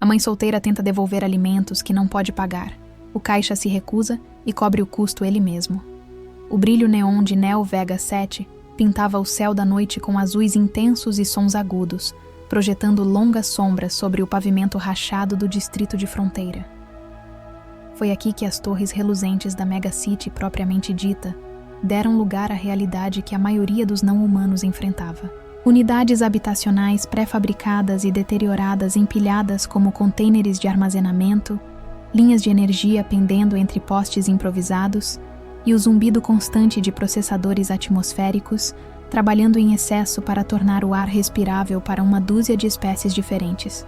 A mãe solteira tenta devolver alimentos que não pode pagar. O caixa se recusa e cobre o custo ele mesmo. O brilho neon de Neo Vega 7 pintava o céu da noite com azuis intensos e sons agudos, projetando longas sombras sobre o pavimento rachado do distrito de fronteira. Foi aqui que as torres reluzentes da Megacity propriamente dita deram lugar à realidade que a maioria dos não-humanos enfrentava. Unidades habitacionais pré-fabricadas e deterioradas empilhadas como contêineres de armazenamento, linhas de energia pendendo entre postes improvisados e o zumbido constante de processadores atmosféricos trabalhando em excesso para tornar o ar respirável para uma dúzia de espécies diferentes.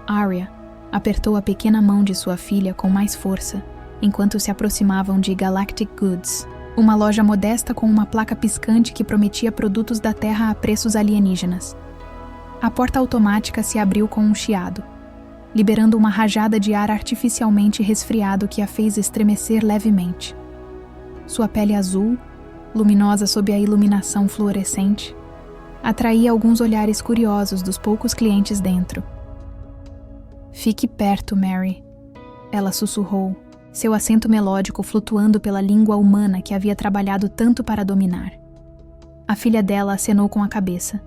Arya apertou a pequena mão de sua filha com mais força enquanto se aproximavam de Galactic Goods, uma loja modesta com uma placa piscante que prometia produtos da Terra a preços alienígenas. A porta automática se abriu com um chiado, liberando uma rajada de ar artificialmente resfriado que a fez estremecer levemente. Sua pele azul, luminosa sob a iluminação fluorescente, atraía alguns olhares curiosos dos poucos clientes dentro. "Fique perto, Mary", ela sussurrou, seu acento melódico flutuando pela língua humana que havia trabalhado tanto para dominar. A filha dela acenou com a cabeça,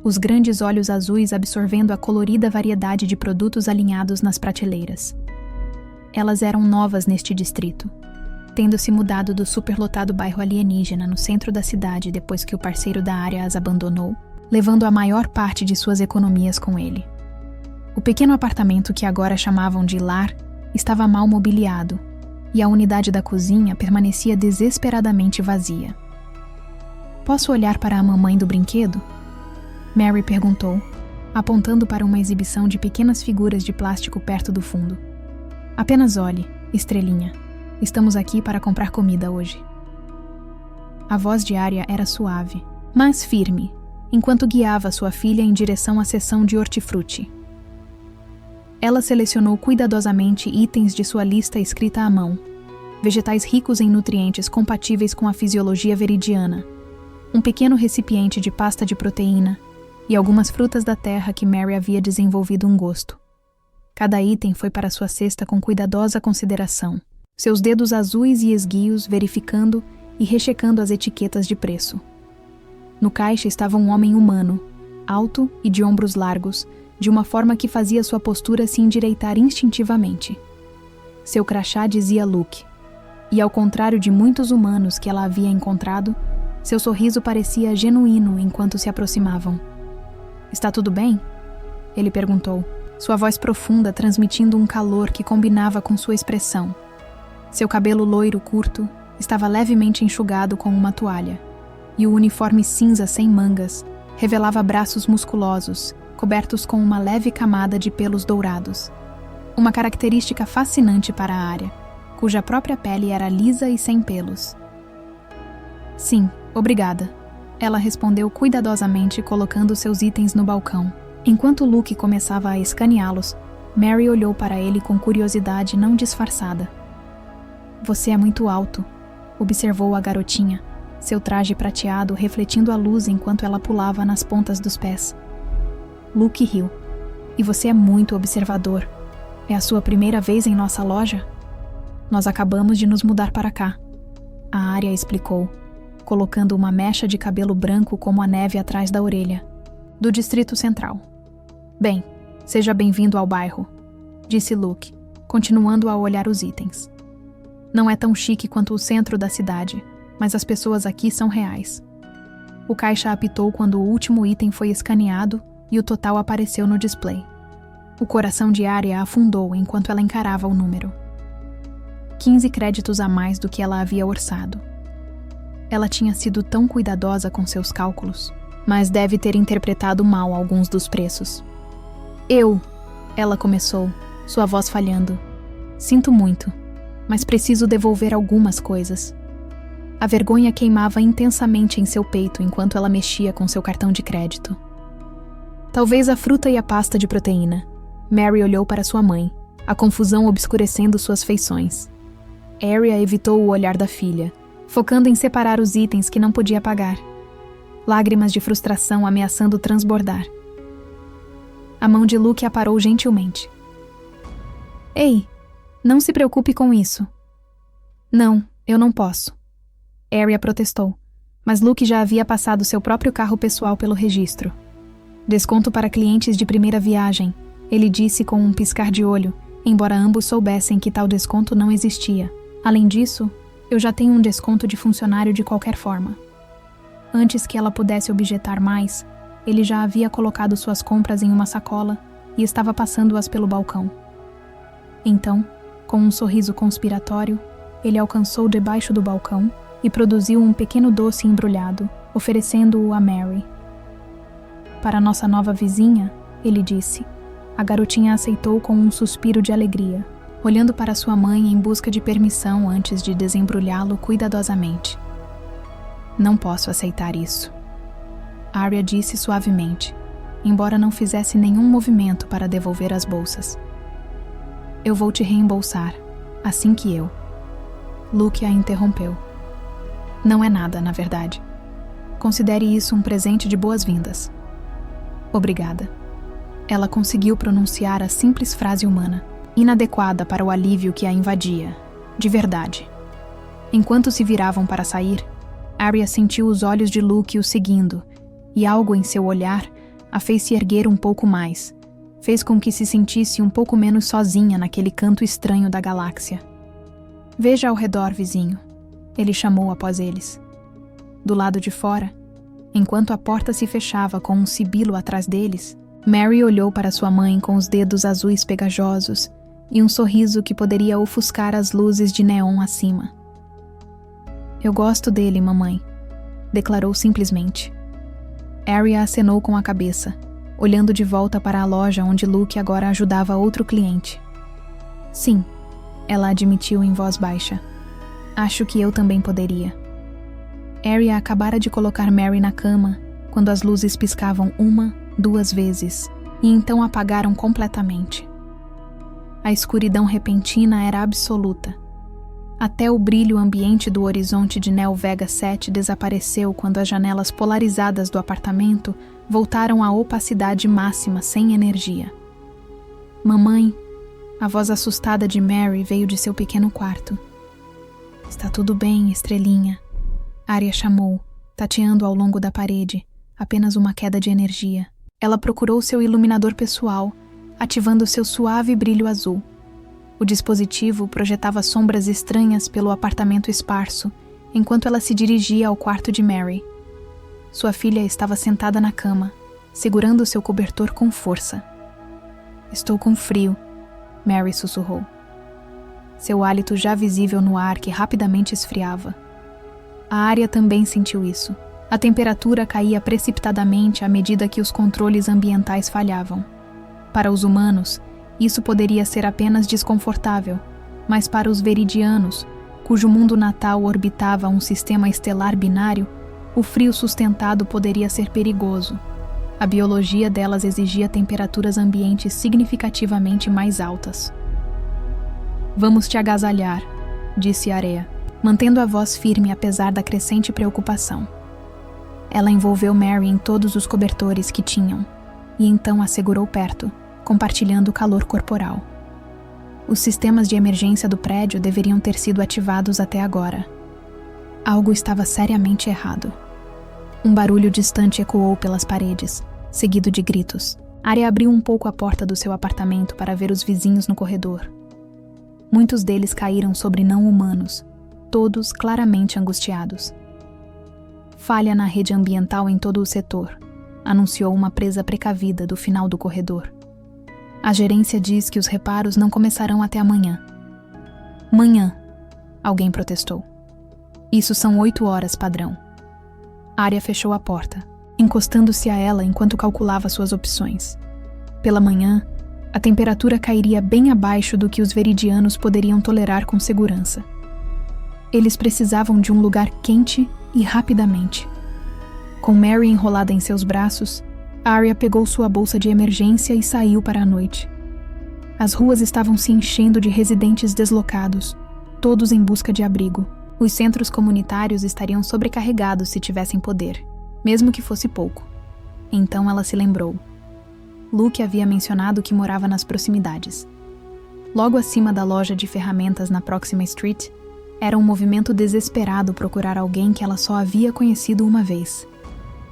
os grandes olhos azuis absorvendo a colorida variedade de produtos alinhados nas prateleiras. Elas eram novas neste distrito, tendo se mudado do superlotado bairro alienígena no centro da cidade depois que o parceiro da área as abandonou, levando a maior parte de suas economias com ele. O pequeno apartamento que agora chamavam de lar estava mal mobiliado, e a unidade da cozinha permanecia desesperadamente vazia. "Posso olhar para a mamãe do brinquedo?" Mary perguntou, apontando para uma exibição de pequenas figuras de plástico perto do fundo. "Apenas olhe, estrelinha. Estamos aqui para comprar comida hoje." A voz de Arya era suave, mas firme, enquanto guiava sua filha em direção à seção de hortifruti. Ela selecionou cuidadosamente itens de sua lista escrita à mão, vegetais ricos em nutrientes compatíveis com a fisiologia veridiana, um pequeno recipiente de pasta de proteína e algumas frutas da terra que Mary havia desenvolvido um gosto. Cada item foi para sua cesta com cuidadosa consideração, seus dedos azuis e esguios verificando e rechecando as etiquetas de preço. No caixa estava um homem humano, alto e de ombros largos, de uma forma que fazia sua postura se endireitar instintivamente. Seu crachá dizia Luke, e ao contrário de muitos humanos que ela havia encontrado, seu sorriso parecia genuíno enquanto se aproximavam. "Está tudo bem?" ele perguntou, sua voz profunda transmitindo um calor que combinava com sua expressão. Seu cabelo loiro curto estava levemente enxugado com uma toalha, e o uniforme cinza sem mangas revelava braços musculosos, cobertos com uma leve camada de pelos dourados. Uma característica fascinante para a área, cuja própria pele era lisa e sem pelos. "Sim, obrigada", ela respondeu cuidadosamente colocando seus itens no balcão. Enquanto Luke começava a escaneá-los, Mary olhou para ele com curiosidade não disfarçada. "Você é muito alto", observou a garotinha, seu traje prateado refletindo a luz enquanto ela pulava nas pontas dos pés. Luke riu. "E você é muito observador. É a sua primeira vez em nossa loja?" "Nós acabamos de nos mudar para cá", a Arya explicou, colocando uma mecha de cabelo branco como a neve atrás da orelha. "Do Distrito Central." "Bem, seja bem-vindo ao bairro", disse Luke, continuando a olhar os itens. "Não é tão chique quanto o centro da cidade, mas as pessoas aqui são reais." O caixa apitou quando o último item foi escaneado e o total apareceu no display. O coração de Arya afundou enquanto ela encarava o número. 15 créditos a mais do que ela havia orçado. Ela tinha sido tão cuidadosa com seus cálculos, mas deve ter interpretado mal alguns dos preços. Ela começou, sua voz falhando. "Sinto muito, mas preciso devolver algumas coisas." A vergonha queimava intensamente em seu peito enquanto ela mexia com seu cartão de crédito. "Talvez a fruta e a pasta de proteína." Mary olhou para sua mãe, a confusão obscurecendo suas feições. Arya evitou o olhar da filha, focando em separar os itens que não podia pagar. Lágrimas de frustração ameaçando transbordar. A mão de Luke a parou gentilmente, Ei, não se preocupe com isso. Não, eu não posso. Arya protestou, mas Luke já havia passado seu próprio carro pessoal pelo registro. Desconto para clientes de primeira viagem, ele disse com um piscar de olho, embora ambos soubessem que tal desconto não existia. Além disso, eu já tenho um desconto de funcionário de qualquer forma. Antes que ela pudesse objetar mais, ele já havia colocado suas compras em uma sacola e estava passando-as pelo balcão. Então, com um sorriso conspiratório, ele alcançou debaixo do balcão e produziu um pequeno doce embrulhado, oferecendo-o a Mary. Para nossa nova vizinha, ele disse. A garotinha aceitou com um suspiro de alegria, olhando para sua mãe em busca de permissão antes de desembrulhá-lo cuidadosamente. Não posso aceitar isso. Arya disse suavemente, embora não fizesse nenhum movimento para devolver as bolsas. Eu vou te reembolsar, assim que eu. Luke a interrompeu. Não é nada, na verdade. Considere isso um presente de boas-vindas. Obrigada. Ela conseguiu pronunciar a simples frase humana, inadequada para o alívio que a invadia, de verdade. Enquanto se viravam para sair, Arya sentiu os olhos de Luke o seguindo, e algo em seu olhar a fez se erguer um pouco mais, fez com que se sentisse um pouco menos sozinha naquele canto estranho da galáxia. Veja ao redor, vizinho, ele chamou após eles. Do lado de fora, enquanto a porta se fechava com um sibilo atrás deles, Mary olhou para sua mãe com os dedos azuis pegajosos e um sorriso que poderia ofuscar as luzes de neon acima. Eu gosto dele, mamãe, declarou simplesmente. Arya acenou com a cabeça, olhando de volta para a loja onde Luke agora ajudava outro cliente. Sim, ela admitiu em voz baixa. Acho que eu também poderia. Arya acabara de colocar Mary na cama quando as luzes piscavam 1, 2 vezes e então apagaram completamente. A escuridão repentina era absoluta. Até o brilho ambiente do horizonte de Neo Vega 7 desapareceu quando as janelas polarizadas do apartamento voltaram à opacidade máxima sem energia. Mamãe, a voz assustada de Mary veio de seu pequeno quarto. Está tudo bem, estrelinha. Arya chamou, tateando ao longo da parede, apenas uma queda de energia. Ela procurou seu iluminador pessoal, ativando seu suave brilho azul. O dispositivo projetava sombras estranhas pelo apartamento esparso, enquanto ela se dirigia ao quarto de Mary. Sua filha estava sentada na cama, segurando seu cobertor com força. Estou com frio, Mary sussurrou. Seu hálito já visível no ar que rapidamente esfriava. A Arya também sentiu isso. A temperatura caía precipitadamente à medida que os controles ambientais falhavam. Para os humanos, isso poderia ser apenas desconfortável, mas para os veridianos, cujo mundo natal orbitava um sistema estelar binário, o frio sustentado poderia ser perigoso. A biologia delas exigia temperaturas ambientes significativamente mais altas. Vamos te agasalhar, disse Arya, mantendo a voz firme apesar da crescente preocupação. Ela envolveu Mary em todos os cobertores que tinham, e então a segurou perto, compartilhando o calor corporal. Os sistemas de emergência do prédio deveriam ter sido ativados até agora. Algo estava seriamente errado. Um barulho distante ecoou pelas paredes, seguido de gritos. Arya abriu um pouco a porta do seu apartamento para ver os vizinhos no corredor. Muitos deles caíram sobre não-humanos, todos claramente angustiados. Falha na rede ambiental em todo o setor, anunciou uma presa precavida do final do corredor. A gerência diz que os reparos não começarão até amanhã. Manhã, alguém protestou. Isso são 8 horas padrão. Arya fechou a porta, encostando-se a ela enquanto calculava suas opções. Pela manhã, a temperatura cairia bem abaixo do que os veridianos poderiam tolerar com segurança. Eles precisavam de um lugar quente e rapidamente. Com Mary enrolada em seus braços, Arya pegou sua bolsa de emergência e saiu para a noite. As ruas estavam se enchendo de residentes deslocados, todos em busca de abrigo. Os centros comunitários estariam sobrecarregados se tivessem poder, mesmo que fosse pouco. Então ela se lembrou. Luke havia mencionado que morava nas proximidades. Logo acima da loja de ferramentas na Proxima Street, era um movimento desesperado procurar alguém que ela só havia conhecido uma vez.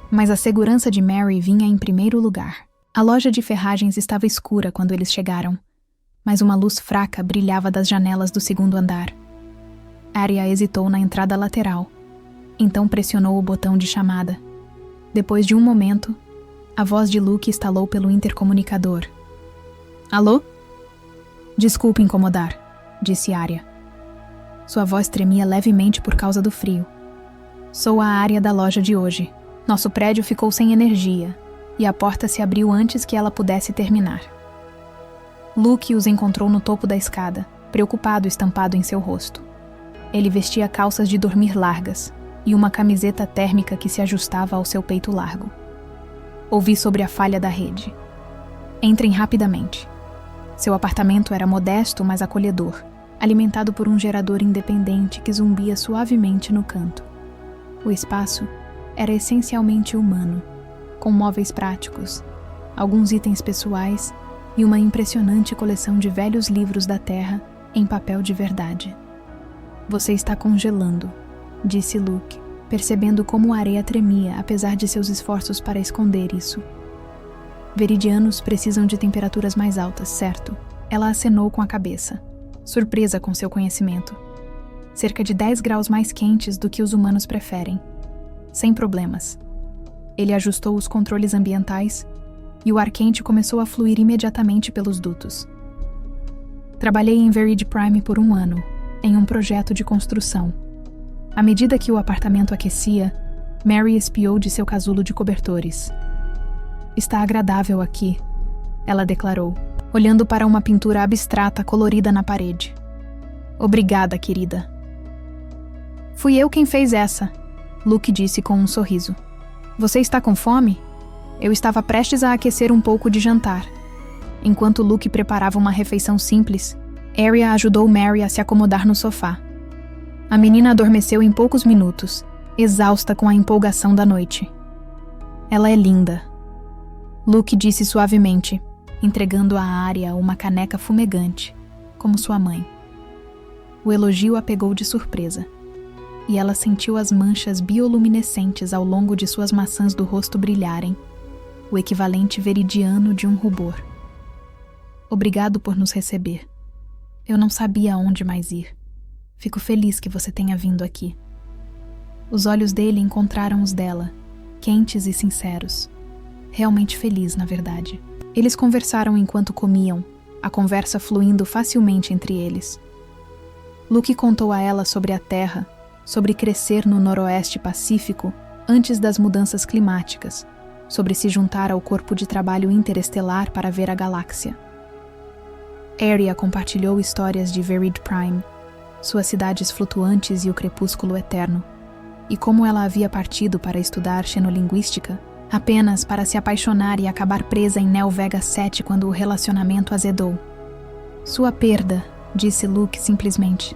Mas a segurança de Mary vinha em primeiro lugar. A loja de ferragens estava escura quando eles chegaram, mas uma luz fraca brilhava das janelas do segundo andar. Arya hesitou na entrada lateral, então pressionou o botão de chamada. Depois de um momento, a voz de Luke estalou pelo intercomunicador. Alô? Desculpe incomodar, disse Arya. Sua voz tremia levemente por causa do frio. Sou a Arya da loja de hoje. Nosso prédio ficou sem energia, e a porta se abriu antes que ela pudesse terminar. Luke os encontrou no topo da escada, preocupado estampado em seu rosto. Ele vestia calças de dormir largas e uma camiseta térmica que se ajustava ao seu peito largo. Ouvi sobre a falha da rede. Entrem rapidamente. Seu apartamento era modesto, mas acolhedor, alimentado por um gerador independente que zumbia suavemente no canto. O espaço era essencialmente humano, com móveis práticos, alguns itens pessoais e uma impressionante coleção de velhos livros da terra em papel de verdade. Você está congelando, disse Luke, percebendo como a areia tremia apesar de seus esforços para esconder isso. Veridianos precisam de temperaturas mais altas, certo? Ela acenou com a cabeça, surpresa com seu conhecimento. Cerca de 10 graus mais quentes do que os humanos preferem. Sem problemas. Ele ajustou os controles ambientais e o ar quente começou a fluir imediatamente pelos dutos. Trabalhei em Verid Prime por 1 ano, em um projeto de construção. À medida que o apartamento aquecia, Mary espiou de seu casulo de cobertores. Está agradável aqui, ela declarou, olhando para uma pintura abstrata colorida na parede. Obrigada, querida. Fui eu quem fez essa, Luke disse com um sorriso. Você está com fome? Eu estava prestes a aquecer um pouco de jantar. Enquanto Luke preparava uma refeição simples, Arya ajudou Mary a se acomodar no sofá. A menina adormeceu em poucos minutos, exausta com a empolgação da noite. Ela é linda, Luke disse suavemente, entregando a Arya uma caneca fumegante, como sua mãe. O elogio a pegou de surpresa, e ela sentiu as manchas bioluminescentes ao longo de suas maçãs do rosto brilharem, o equivalente veridiano de um rubor. Obrigado por nos receber. Eu não sabia aonde mais ir. Fico feliz que você tenha vindo aqui. Os olhos dele encontraram os dela, quentes e sinceros. Realmente feliz, na verdade. Eles conversaram enquanto comiam, a conversa fluindo facilmente entre eles. Luke contou a ela sobre a Terra, sobre crescer no noroeste pacífico antes das mudanças climáticas, sobre se juntar ao corpo de trabalho interestelar para ver a galáxia. Arya compartilhou histórias de Verid Prime, suas cidades flutuantes e o crepúsculo eterno, e como ela havia partido para estudar xenolinguística, apenas para se apaixonar e acabar presa em Neo Vega 7 quando o relacionamento azedou. Sua perda, disse Luke simplesmente,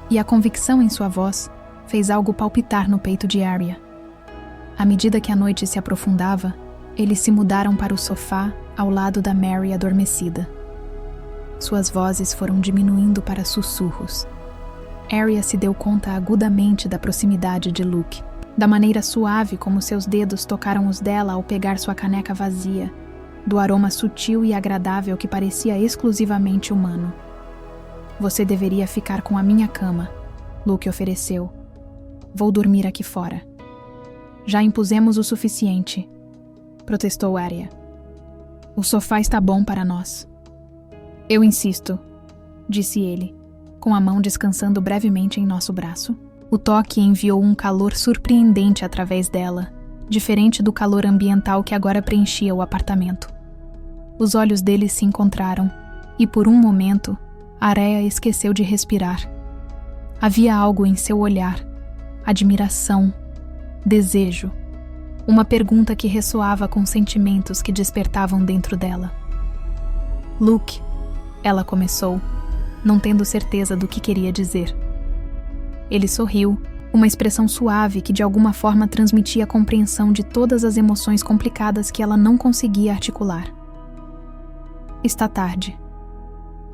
e a convicção em sua voz fez algo palpitar no peito de Arya. À medida que a noite se aprofundava, eles se mudaram para o sofá ao lado da Mary adormecida. Suas vozes foram diminuindo para sussurros. Arya se deu conta agudamente da proximidade de Luke, da maneira suave como seus dedos tocaram os dela ao pegar sua caneca vazia, do aroma sutil e agradável que parecia exclusivamente humano. Você deveria ficar com a minha cama, Luke ofereceu. Vou dormir aqui fora. Já impusemos o suficiente, protestou Arya. O sofá está bom para nós. Eu insisto, disse ele, com a mão descansando brevemente em nosso braço. O toque enviou um calor surpreendente através dela, diferente do calor ambiental que agora preenchia o apartamento. Os olhos deles se encontraram, e por um momento, Arya esqueceu de respirar. Havia algo em seu olhar, admiração, desejo, uma pergunta que ressoava com sentimentos que despertavam dentro dela. Luke, ela começou, não tendo certeza do que queria dizer. Ele sorriu, uma expressão suave que de alguma forma transmitia a compreensão de todas as emoções complicadas que ela não conseguia articular. Está tarde.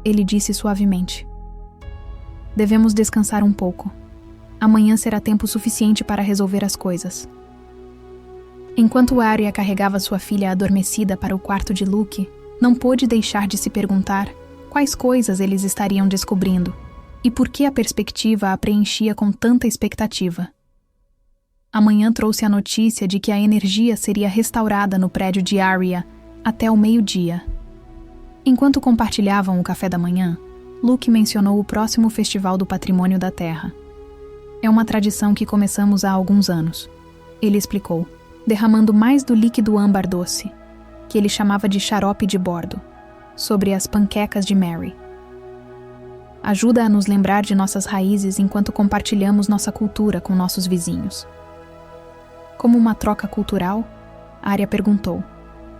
ele disse suavemente. Devemos descansar um pouco. Amanhã será tempo suficiente para resolver as coisas. Enquanto Arya carregava sua filha adormecida para o quarto de Luke, não pôde deixar de se perguntar quais coisas eles estariam descobrindo e por que a perspectiva a preenchia com tanta expectativa. Amanhã trouxe a notícia de que a energia seria restaurada no prédio de Arya até o meio-dia. Enquanto compartilhavam o café da manhã, Luke mencionou o próximo Festival do Patrimônio da Terra. É uma tradição que começamos há alguns anos, ele explicou, derramando mais do líquido âmbar doce, que ele chamava de xarope de bordo, sobre as panquecas de Mary. Ajuda a nos lembrar de nossas raízes enquanto compartilhamos nossa cultura com nossos vizinhos. Como uma troca cultural, Arya perguntou,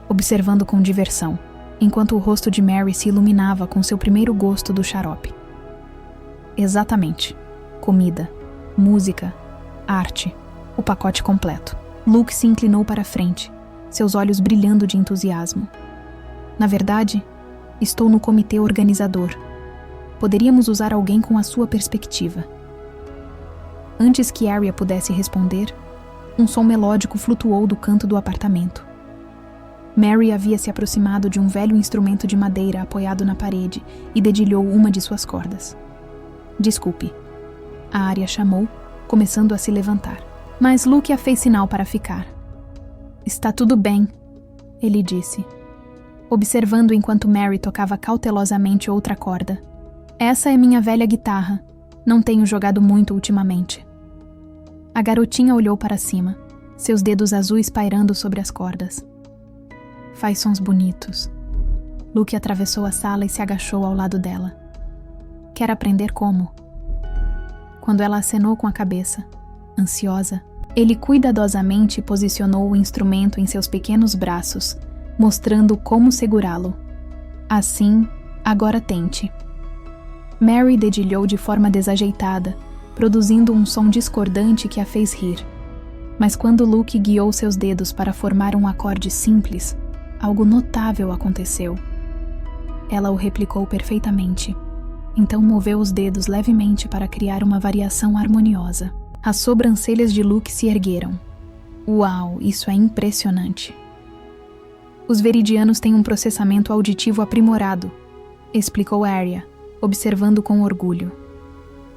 observando com diversão, enquanto o rosto de Mary se iluminava com seu primeiro gosto do xarope. Exatamente. Comida, música, arte, o pacote completo. Luke se inclinou para a frente, seus olhos brilhando de entusiasmo. Na verdade, estou no comitê organizador. Poderíamos usar alguém com a sua perspectiva. Antes que Arya pudesse responder, um som melódico flutuou do canto do apartamento. Mary havia se aproximado de um velho instrumento de madeira apoiado na parede e dedilhou uma de suas cordas. Desculpe, a Arya chamou, começando a se levantar. Mas Luke a fez sinal para ficar. Está tudo bem, ele disse, observando enquanto Mary tocava cautelosamente outra corda. Essa é minha velha guitarra. Não tenho jogado muito ultimamente. A garotinha olhou para cima, seus dedos azuis pairando sobre as cordas. Faz sons bonitos. Luke atravessou a sala e se agachou ao lado dela. Quer aprender como? Quando ela acenou com a cabeça, ansiosa, ele cuidadosamente posicionou o instrumento em seus pequenos braços, mostrando como segurá-lo. Assim, agora tente. Mary dedilhou de forma desajeitada, produzindo um som discordante que a fez rir. Mas quando Luke guiou seus dedos para formar um acorde simples, algo notável aconteceu. Ela o replicou perfeitamente. Então moveu os dedos levemente para criar uma variação harmoniosa. As sobrancelhas de Luke se ergueram. Uau, isso é impressionante. Os veridianos têm um processamento auditivo aprimorado, explicou Arya, observando com orgulho.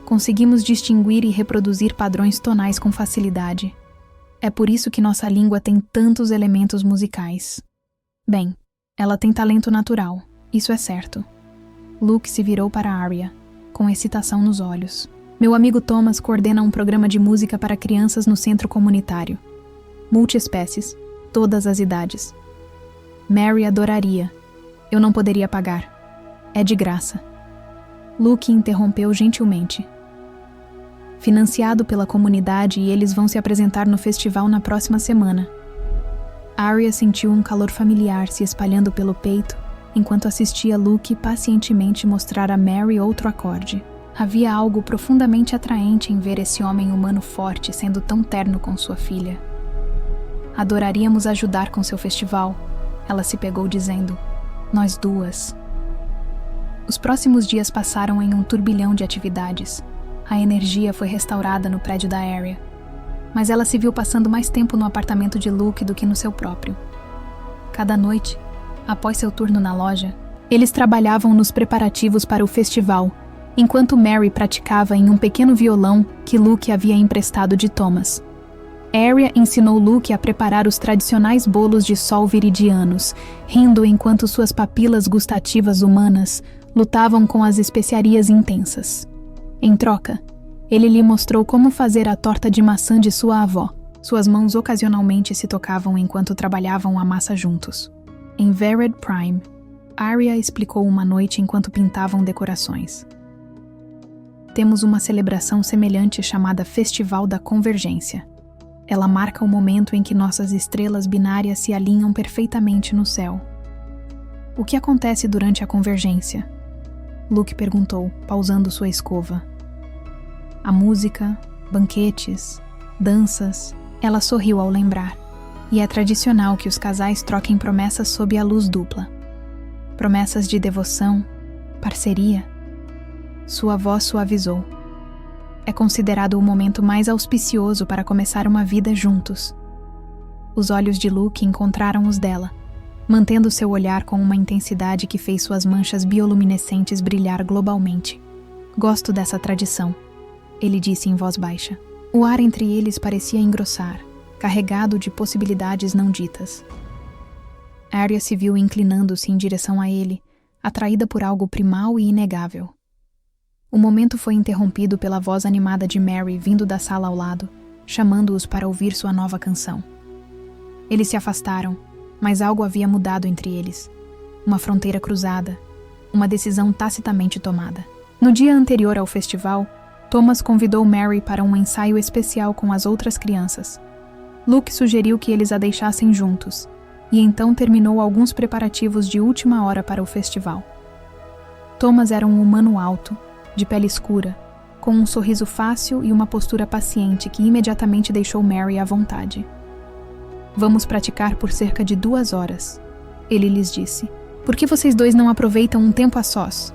Conseguimos distinguir e reproduzir padrões tonais com facilidade. É por isso que nossa língua tem tantos elementos musicais. Bem, ela tem talento natural, isso é certo. Luke se virou para Arya, com excitação nos olhos. Meu amigo Thomas coordena um programa de música para crianças no centro comunitário. Multiespécies, todas as idades. Mary adoraria. Eu não poderia pagar. É de graça. Luke interrompeu gentilmente. Financiado pela comunidade e eles vão se apresentar no festival na próxima semana. Arya sentiu um calor familiar se espalhando pelo peito enquanto assistia Luke pacientemente mostrar a Mary outro acorde. Havia algo profundamente atraente em ver esse homem humano forte sendo tão terno com sua filha. Adoraríamos ajudar com seu festival, ela se pegou dizendo. Nós duas. Os próximos dias passaram em um turbilhão de atividades. A energia foi restaurada no prédio da Arya. Mas ela se viu passando mais tempo no apartamento de Luke do que no seu próprio. Cada noite, após seu turno na loja, eles trabalhavam nos preparativos para o festival, enquanto Mary praticava em um pequeno violão que Luke havia emprestado de Thomas. Arya ensinou Luke a preparar os tradicionais bolos de sol viridianos, rindo enquanto suas papilas gustativas humanas lutavam com as especiarias intensas. Em troca, ele lhe mostrou como fazer a torta de maçã de sua avó. Suas mãos ocasionalmente se tocavam enquanto trabalhavam a massa juntos. Em Vered Prime, Arya explicou uma noite enquanto pintavam decorações. Temos uma celebração semelhante chamada Festival da Convergência. Ela marca o momento em que nossas estrelas binárias se alinham perfeitamente no céu. O que acontece durante a convergência? Luke perguntou, pausando sua escova. A música, banquetes, danças. Ela sorriu ao lembrar. E é tradicional que os casais troquem promessas sob a luz dupla. Promessas de devoção, Parceria? Sua voz suavizou. É considerado o momento mais auspicioso para começar uma vida juntos. Os olhos de Luke encontraram os dela, mantendo seu olhar com uma intensidade que fez suas manchas bioluminescentes brilhar globalmente. Gosto dessa tradição, ele disse em voz baixa. O ar entre eles parecia engrossar, carregado de possibilidades não ditas. Arya se viu inclinando-se em direção a ele, atraída por algo primal e inegável. O momento foi interrompido pela voz animada de Mary vindo da sala ao lado, chamando-os para ouvir sua nova canção. Eles se afastaram, mas algo havia mudado entre eles. Uma fronteira cruzada, uma decisão tacitamente tomada. No dia anterior ao festival, Thomas convidou Mary para um ensaio especial com as outras crianças. Luke sugeriu que eles a deixassem juntos, e então terminou alguns preparativos de última hora para o festival. Thomas era um humano alto, de pele escura, com um sorriso fácil e uma postura paciente que imediatamente deixou Mary à vontade. Vamos praticar por cerca de 2 horas, ele lhes disse. Por que vocês dois não aproveitam um tempo a sós?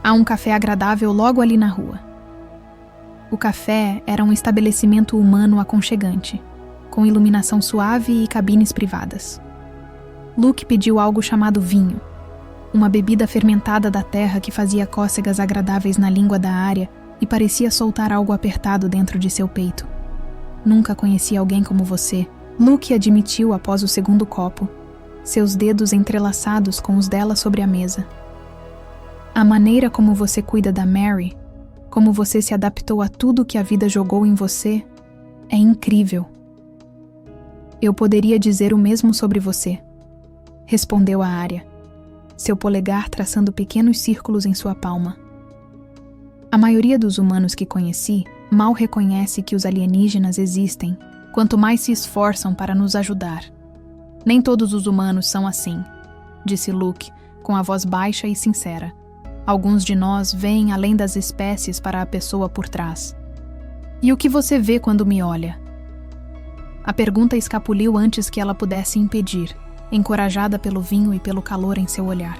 Há um café agradável logo ali na rua. O café era um estabelecimento humano aconchegante, com iluminação suave e cabines privadas. Luke pediu algo chamado vinho, uma bebida fermentada da terra que fazia cócegas agradáveis na língua da Arya e parecia soltar algo apertado dentro de seu peito. Nunca conheci alguém como você, Luke admitiu após o segundo copo, seus dedos entrelaçados com os dela sobre a mesa. A maneira como você cuida da Mary, como você se adaptou a tudo que a vida jogou em você, é incrível. Eu poderia dizer o mesmo sobre você, respondeu a Arya, seu polegar traçando pequenos círculos em sua palma. A maioria dos humanos que conheci mal reconhece que os alienígenas existem, quanto mais se esforçam para nos ajudar. Nem todos os humanos são assim, disse Luke, com a voz baixa e sincera. Alguns de nós veem além das espécies para a pessoa por trás. E o que você vê quando me olha? A pergunta escapuliu antes que ela pudesse impedir, encorajada pelo vinho e pelo calor em seu olhar.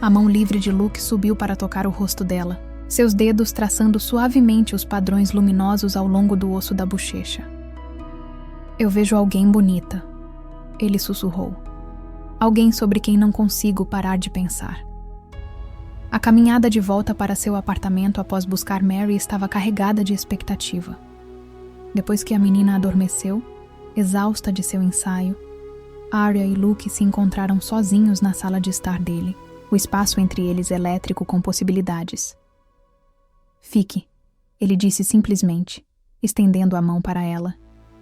A mão livre de Luke subiu para tocar o rosto dela, seus dedos traçando suavemente os padrões luminosos ao longo do osso da bochecha. Eu vejo alguém bonita, ele sussurrou. Alguém sobre quem não consigo parar de pensar. A caminhada de volta para seu apartamento após buscar Mary estava carregada de expectativa. Depois que a menina adormeceu, exausta de seu ensaio, Arya e Luke se encontraram sozinhos na sala de estar dele, o espaço entre eles elétrico com possibilidades. Fique, ele disse simplesmente, estendendo a mão para ela,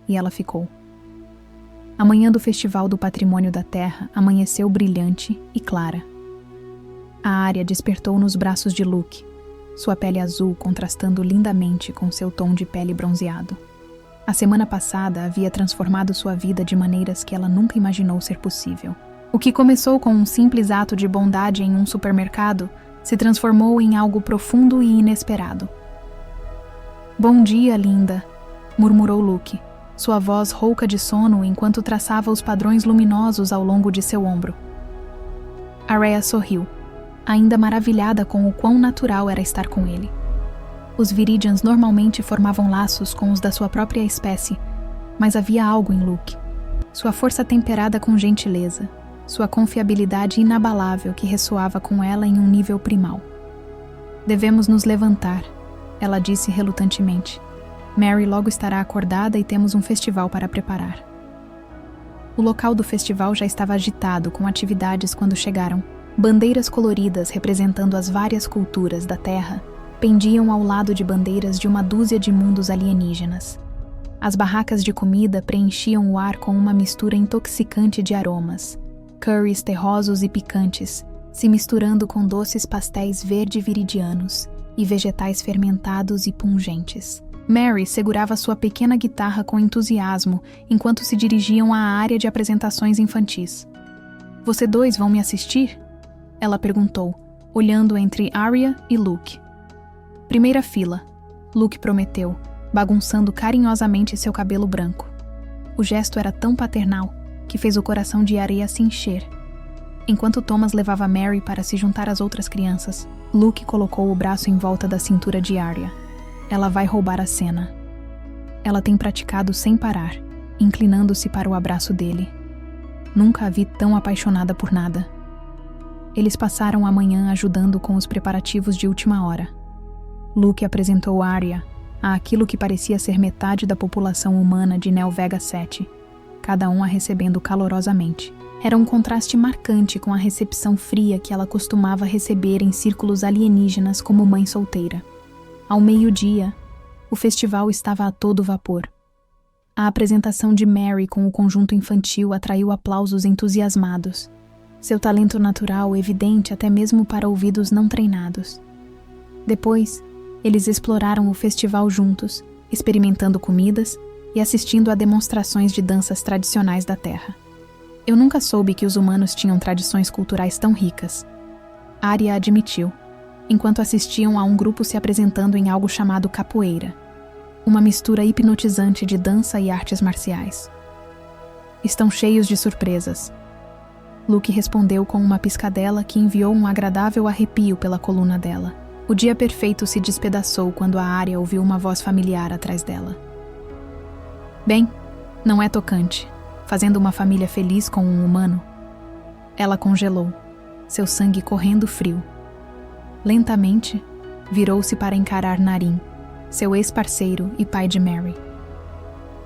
e ela ficou. A manhã do Festival do Patrimônio da Terra amanheceu brilhante e clara. A Arya despertou nos braços de Luke, sua pele azul contrastando lindamente com seu tom de pele bronzeado. A semana passada havia transformado sua vida de maneiras que ela nunca imaginou ser possível. O que começou com um simples ato de bondade em um supermercado se transformou em algo profundo e inesperado. Bom dia, linda, murmurou Luke, sua voz rouca de sono enquanto traçava os padrões luminosos ao longo de seu ombro. Arya sorriu, ainda maravilhada com o quão natural era estar com ele. Os Viridians normalmente formavam laços com os da sua própria espécie, mas havia algo em Luke. Sua força temperada com gentileza, sua confiabilidade inabalável que ressoava com ela em um nível primal. Devemos nos levantar, ela disse relutantemente. Mary logo estará acordada e temos um festival para preparar. O local do festival já estava agitado com atividades quando chegaram. Bandeiras coloridas representando as várias culturas da Terra pendiam ao lado de bandeiras de uma dúzia de mundos alienígenas. As barracas de comida preenchiam o ar com uma mistura intoxicante de aromas, curries terrosos e picantes, se misturando com doces pastéis verde-viridianos e vegetais fermentados e pungentes. Mary segurava sua pequena guitarra com entusiasmo enquanto se dirigiam à área de apresentações infantis. Você dois vão me assistir? Ela perguntou, olhando entre Arya e Luke. Primeira fila, Luke prometeu, bagunçando carinhosamente seu cabelo branco. O gesto era tão paternal que fez o coração de Arya se encher. Enquanto Thomas levava Mary para se juntar às outras crianças, Luke colocou o braço em volta da cintura de Arya. Ela vai roubar a cena. Ela tem praticado sem parar, inclinando-se para o abraço dele. Nunca a vi tão apaixonada por nada. Eles passaram a manhã ajudando com os preparativos de última hora. Luke apresentou Arya a aquilo que parecia ser metade da população humana de Neo Vega 7, cada um a recebendo calorosamente. Era um contraste marcante com a recepção fria que ela costumava receber em círculos alienígenas como mãe solteira. Ao meio-dia, o festival estava a todo vapor. A apresentação de Mary com o conjunto infantil atraiu aplausos entusiasmados. Seu talento natural evidente até mesmo para ouvidos não treinados. Depois, eles exploraram o festival juntos, experimentando comidas e assistindo a demonstrações de danças tradicionais da Terra. Eu nunca soube que os humanos tinham tradições culturais tão ricas. Arya admitiu, enquanto assistiam a um grupo se apresentando em algo chamado capoeira, uma mistura hipnotizante de dança e artes marciais. Estão cheios de surpresas. Luke respondeu com uma piscadela que enviou um agradável arrepio pela coluna dela. O dia perfeito se despedaçou quando a Arya ouviu uma voz familiar atrás dela. Bem, não é tocante. Fazendo uma família feliz com um humano. Ela congelou, seu sangue correndo frio. Lentamente, virou-se para encarar Narin, seu ex-parceiro e pai de Mary.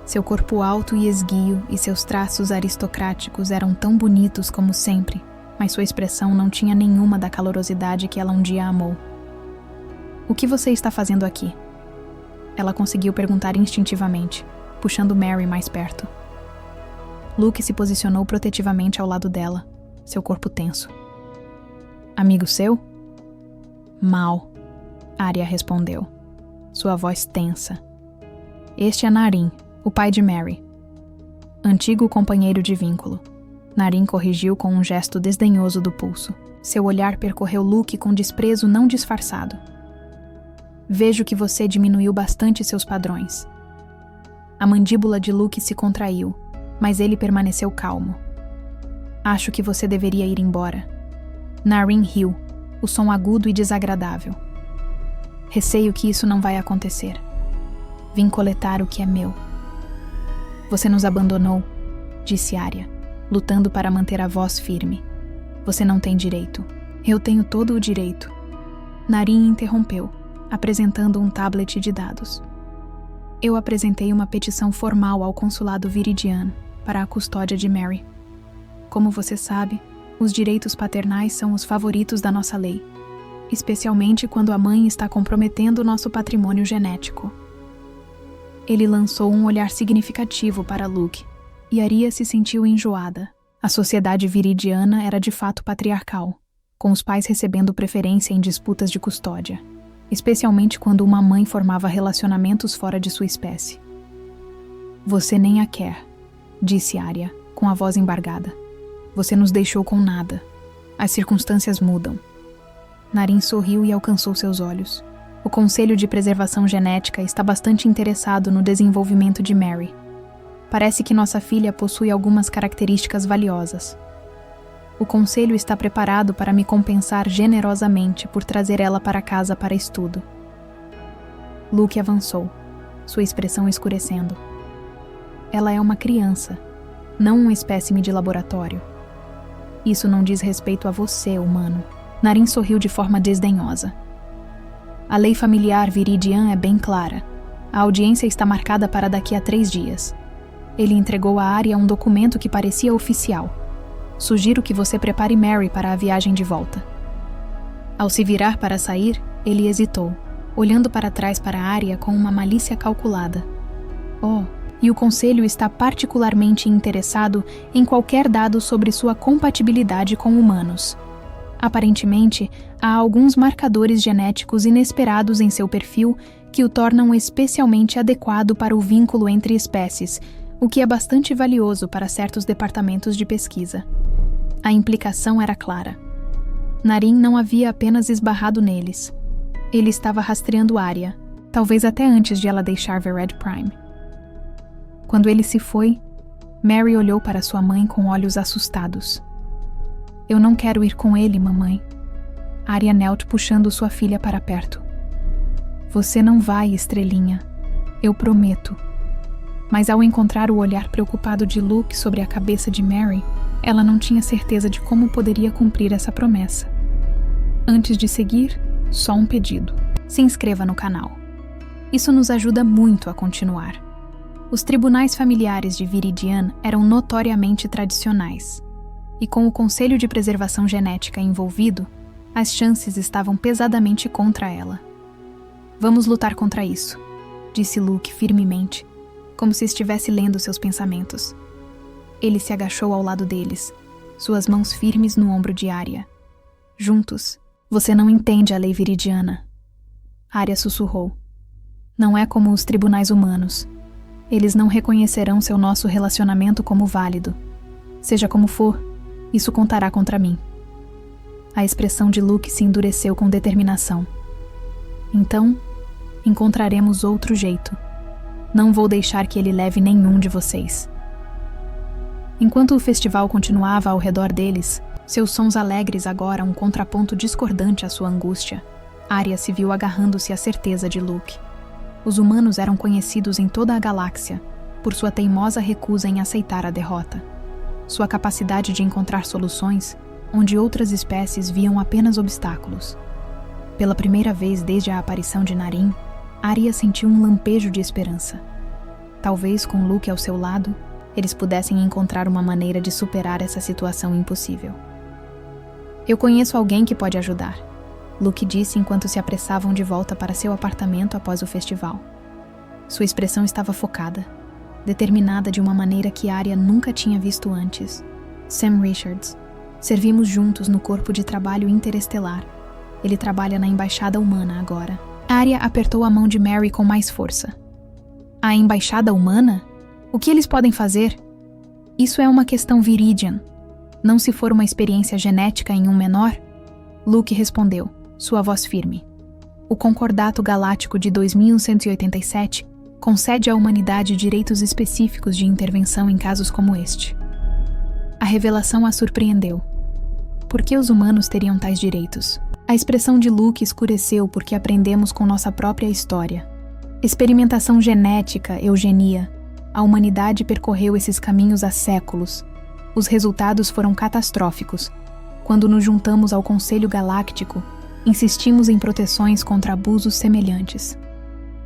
Seu corpo alto e esguio e seus traços aristocráticos eram tão bonitos como sempre, mas sua expressão não tinha nenhuma da calorosidade que ela um dia amou. O que você está fazendo aqui? Ela conseguiu perguntar instintivamente, puxando Mary mais perto. Luke se posicionou protetivamente ao lado dela, seu corpo tenso. Amigo seu? Mal, Arya respondeu, sua voz tensa. Este é Narin, o pai de Mary. Antigo companheiro de vínculo. Narin corrigiu com um gesto desdenhoso do pulso. Seu olhar percorreu Luke com desprezo não disfarçado. Vejo que você diminuiu bastante seus padrões. A mandíbula de Luke se contraiu, mas ele permaneceu calmo. Acho que você deveria ir embora. Narin riu, o som agudo e desagradável. Receio que isso não vai acontecer. Vim coletar o que é meu. Você nos abandonou, disse Arya, lutando para manter a voz firme. Você não tem direito. Eu tenho todo o direito. Narin interrompeu, apresentando um tablet de dados. Eu apresentei uma petição formal ao consulado viridiano para a custódia de Mary. Como você sabe, os direitos paternais são os favoritos da nossa lei, especialmente quando a mãe está comprometendo nosso patrimônio genético. Ele lançou um olhar significativo para Luke, e Arya se sentiu enjoada. A sociedade viridiana era de fato patriarcal, com os pais recebendo preferência em disputas de custódia, especialmente quando uma mãe formava relacionamentos fora de sua espécie. Você nem a quer, disse Arya, com a voz embargada. Você nos deixou com nada. As circunstâncias mudam. Narin sorriu e alcançou seus olhos. O Conselho de Preservação Genética está bastante interessado no desenvolvimento de Mary. Parece que nossa filha possui algumas características valiosas. O Conselho está preparado para me compensar generosamente por trazer ela para casa para estudo. Luke avançou, sua expressão escurecendo. Ela é uma criança, não um espécime de laboratório. Isso não diz respeito a você, humano. Narin sorriu de forma desdenhosa. A lei familiar viridian é bem clara. A audiência está marcada para daqui a 3 dias. Ele entregou a Arya um documento que parecia oficial. Sugiro que você prepare Mary para a viagem de volta. Ao se virar para sair, ele hesitou, olhando para trás para Arya com uma malícia calculada. Oh, e o Conselho está particularmente interessado em qualquer dado sobre sua compatibilidade com humanos. Aparentemente, há alguns marcadores genéticos inesperados em seu perfil que o tornam especialmente adequado para o vínculo entre espécies, o que é bastante valioso para certos departamentos de pesquisa. A implicação era clara. Narin não havia apenas esbarrado neles. Ele estava rastreando Arya, talvez até antes de ela deixar Vered Prime. Quando ele se foi, Mary olhou para sua mãe com olhos assustados. Eu não quero ir com ele, mamãe. Arya knelt puxando sua filha para perto. Você não vai, estrelinha. Eu prometo. Mas ao encontrar o olhar preocupado de Luke sobre a cabeça de Mary, ela não tinha certeza de como poderia cumprir essa promessa. Antes de seguir, só um pedido. Se inscreva no canal. Isso nos ajuda muito a continuar. Os tribunais familiares de Viridian eram notoriamente tradicionais. E com o Conselho de Preservação Genética envolvido, as chances estavam pesadamente contra ela. Vamos lutar contra isso, disse Luke firmemente, como se estivesse lendo seus pensamentos. Ele se agachou ao lado deles, suas mãos firmes no ombro de Arya. Juntos, você não entende a lei viridiana. Arya sussurrou. Não é como os tribunais humanos. Eles não reconhecerão seu nosso relacionamento como válido. Seja como for, isso contará contra mim. A expressão de Luke se endureceu com determinação. Então, encontraremos outro jeito. Não vou deixar que ele leve nenhum de vocês. Enquanto o festival continuava ao redor deles, seus sons alegres agora um contraponto discordante à sua angústia, Arya se viu agarrando-se à certeza de Luke. Os humanos eram conhecidos em toda a galáxia por sua teimosa recusa em aceitar a derrota. Sua capacidade de encontrar soluções onde outras espécies viam apenas obstáculos. Pela primeira vez desde a aparição de Narin, Arya sentiu um lampejo de esperança. Talvez com Luke ao seu lado, eles pudessem encontrar uma maneira de superar essa situação impossível. Eu conheço alguém que pode ajudar, Luke disse enquanto se apressavam de volta para seu apartamento após o festival. Sua expressão estava focada, determinada de uma maneira que Arya nunca tinha visto antes. Sam Richards. Servimos juntos no corpo de trabalho interestelar. Ele trabalha na Embaixada Humana agora. Arya apertou a mão de Mary com mais força. A Embaixada Humana? O que eles podem fazer? Isso é uma questão viridian. Não se for uma experiência genética em um menor? Luke respondeu, sua voz firme. O Concordato Galáctico de 2187 concede à humanidade direitos específicos de intervenção em casos como este. A revelação a surpreendeu. Por que os humanos teriam tais direitos? A expressão de Luke escureceu porque aprendemos com nossa própria história. Experimentação genética, eugenia. A humanidade percorreu esses caminhos há séculos. Os resultados foram catastróficos. Quando nos juntamos ao Conselho Galáctico, insistimos em proteções contra abusos semelhantes.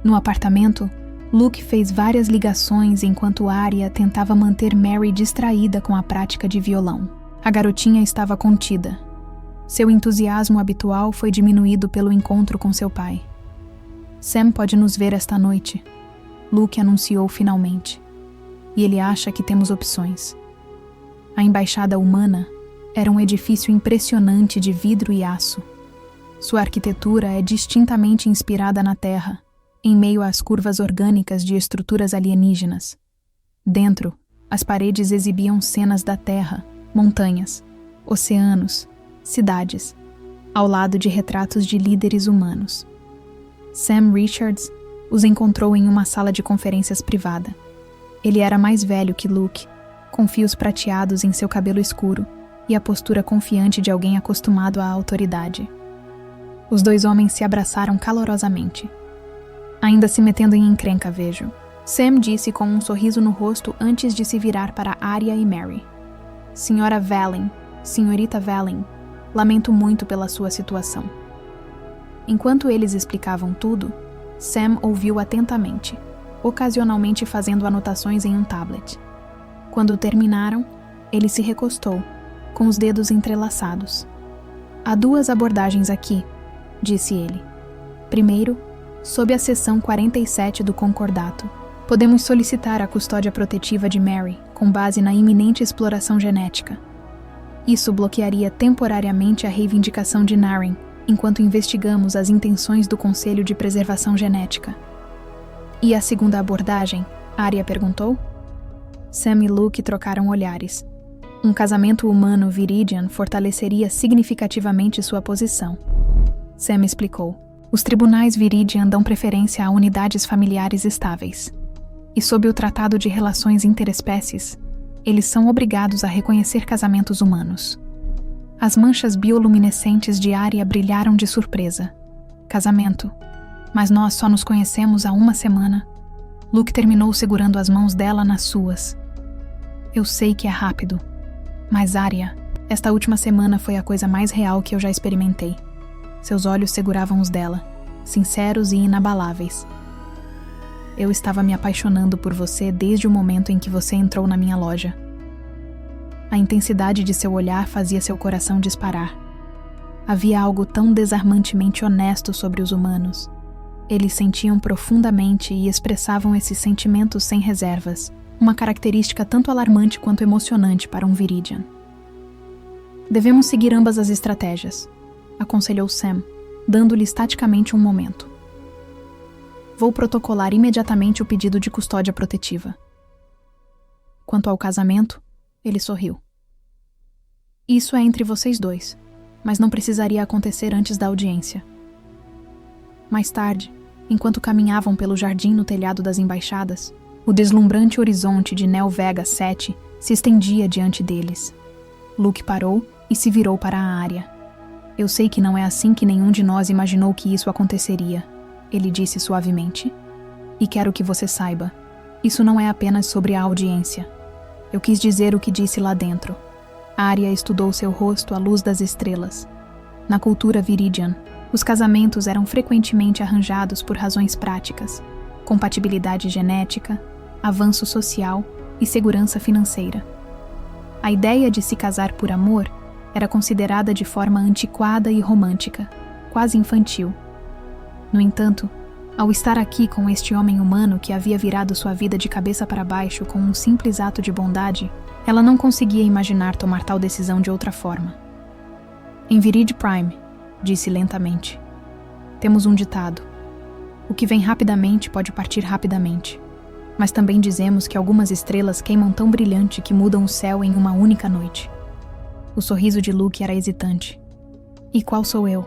No apartamento, Luke fez várias ligações enquanto Arya tentava manter Mary distraída com a prática de violão. A garotinha estava contida. Seu entusiasmo habitual foi diminuído pelo encontro com seu pai. Sam pode nos ver esta noite, Luke anunciou finalmente. E ele acha que temos opções. A Embaixada Humana era um edifício impressionante de vidro e aço. Sua arquitetura é distintamente inspirada na Terra, em meio às curvas orgânicas de estruturas alienígenas. Dentro, as paredes exibiam cenas da Terra, montanhas, oceanos, cidades, ao lado de retratos de líderes humanos. Sam Richards os encontrou em uma sala de conferências privada. Ele era mais velho que Luke, com fios prateados em seu cabelo escuro e a postura confiante de alguém acostumado à autoridade. Os dois homens se abraçaram calorosamente. Ainda se metendo em encrenca, vejo. Sam disse com um sorriso no rosto antes de se virar para Arya e Mary. Senhora Valen, senhorita Valen, lamento muito pela sua situação. Enquanto eles explicavam tudo, Sam ouviu atentamente, ocasionalmente fazendo anotações em um tablet. Quando terminaram, ele se recostou, com os dedos entrelaçados. Há duas abordagens aqui, disse ele. Primeiro, sob a seção 47 do Concordato, podemos solicitar a custódia protetiva de Mary com base na iminente exploração genética. Isso bloquearia temporariamente a reivindicação de Narin, enquanto investigamos as intenções do Conselho de Preservação Genética. E a segunda abordagem? Arya perguntou. Sam e Luke trocaram olhares. Um casamento humano viridian fortaleceria significativamente sua posição. Sam explicou. Os tribunais viridian dão preferência a unidades familiares estáveis. E sob o Tratado de Relações Interespécies, eles são obrigados a reconhecer casamentos humanos. As manchas bioluminescentes de Arya brilharam de surpresa. Casamento. Mas nós só nos conhecemos há uma semana. Luke terminou segurando as mãos dela nas suas. Eu sei que é rápido, mas Arya, esta última semana foi a coisa mais real que eu já experimentei. Seus olhos seguravam os dela, sinceros e inabaláveis. Eu estava me apaixonando por você desde o momento em que você entrou na minha loja. A intensidade de seu olhar fazia seu coração disparar. Havia algo tão desarmantemente honesto sobre os humanos. Eles sentiam profundamente e expressavam esses sentimentos sem reservas, uma característica tanto alarmante quanto emocionante para um Viridian. Devemos seguir ambas as estratégias, aconselhou Sam, dando-lhe estaticamente um momento. Vou protocolar imediatamente o pedido de custódia protetiva. Quanto ao casamento, ele sorriu. Isso é entre vocês dois, mas não precisaria acontecer antes da audiência. Mais tarde, enquanto caminhavam pelo jardim no telhado das embaixadas, o deslumbrante horizonte de Nel Vega 7 se estendia diante deles. Luke parou e se virou para a Arya. Eu sei que não é assim que nenhum de nós imaginou que isso aconteceria, ele disse suavemente. E quero que você saiba, isso não é apenas sobre a audiência. Eu quis dizer o que disse lá dentro. Arya estudou seu rosto à luz das estrelas. Na cultura Viridian, os casamentos eram frequentemente arranjados por razões práticas, compatibilidade genética, avanço social e segurança financeira. A ideia de se casar por amor era considerada de forma antiquada e romântica, quase infantil. No entanto, ao estar aqui com este homem humano que havia virado sua vida de cabeça para baixo com um simples ato de bondade, ela não conseguia imaginar tomar tal decisão de outra forma. Em Virid Prime, disse lentamente, temos um ditado. O que vem rapidamente pode partir rapidamente. Mas também dizemos que algumas estrelas queimam tão brilhante que mudam o céu em uma única noite. O sorriso de Luke era hesitante. E qual sou eu?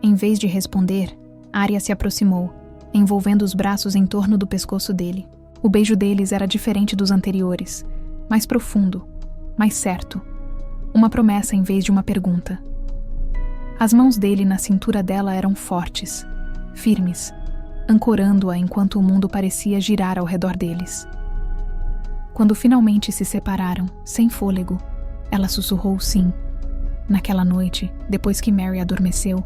Em vez de responder, Arya se aproximou, envolvendo os braços em torno do pescoço dele. O beijo deles era diferente dos anteriores, mais profundo, mais certo. Uma promessa em vez de uma pergunta. As mãos dele na cintura dela eram fortes, firmes, ancorando-a enquanto o mundo parecia girar ao redor deles. Quando finalmente se separaram, sem fôlego, ela sussurrou sim. Naquela noite, depois que Mary adormeceu,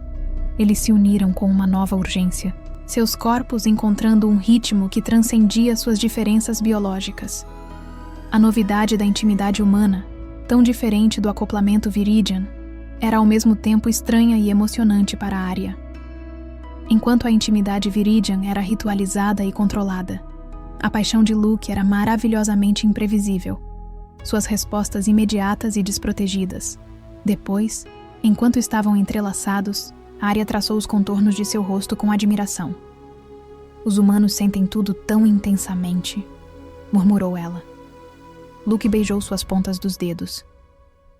eles se uniram com uma nova urgência, seus corpos encontrando um ritmo que transcendia suas diferenças biológicas. A novidade da intimidade humana, tão diferente do acoplamento Viridian, era ao mesmo tempo estranha e emocionante para Arya. Enquanto a intimidade Viridian era ritualizada e controlada, a paixão de Luke era maravilhosamente imprevisível. Suas respostas imediatas e desprotegidas. Depois, enquanto estavam entrelaçados, Arya traçou os contornos de seu rosto com admiração. Os humanos sentem tudo tão intensamente, murmurou ela. Luke beijou suas pontas dos dedos.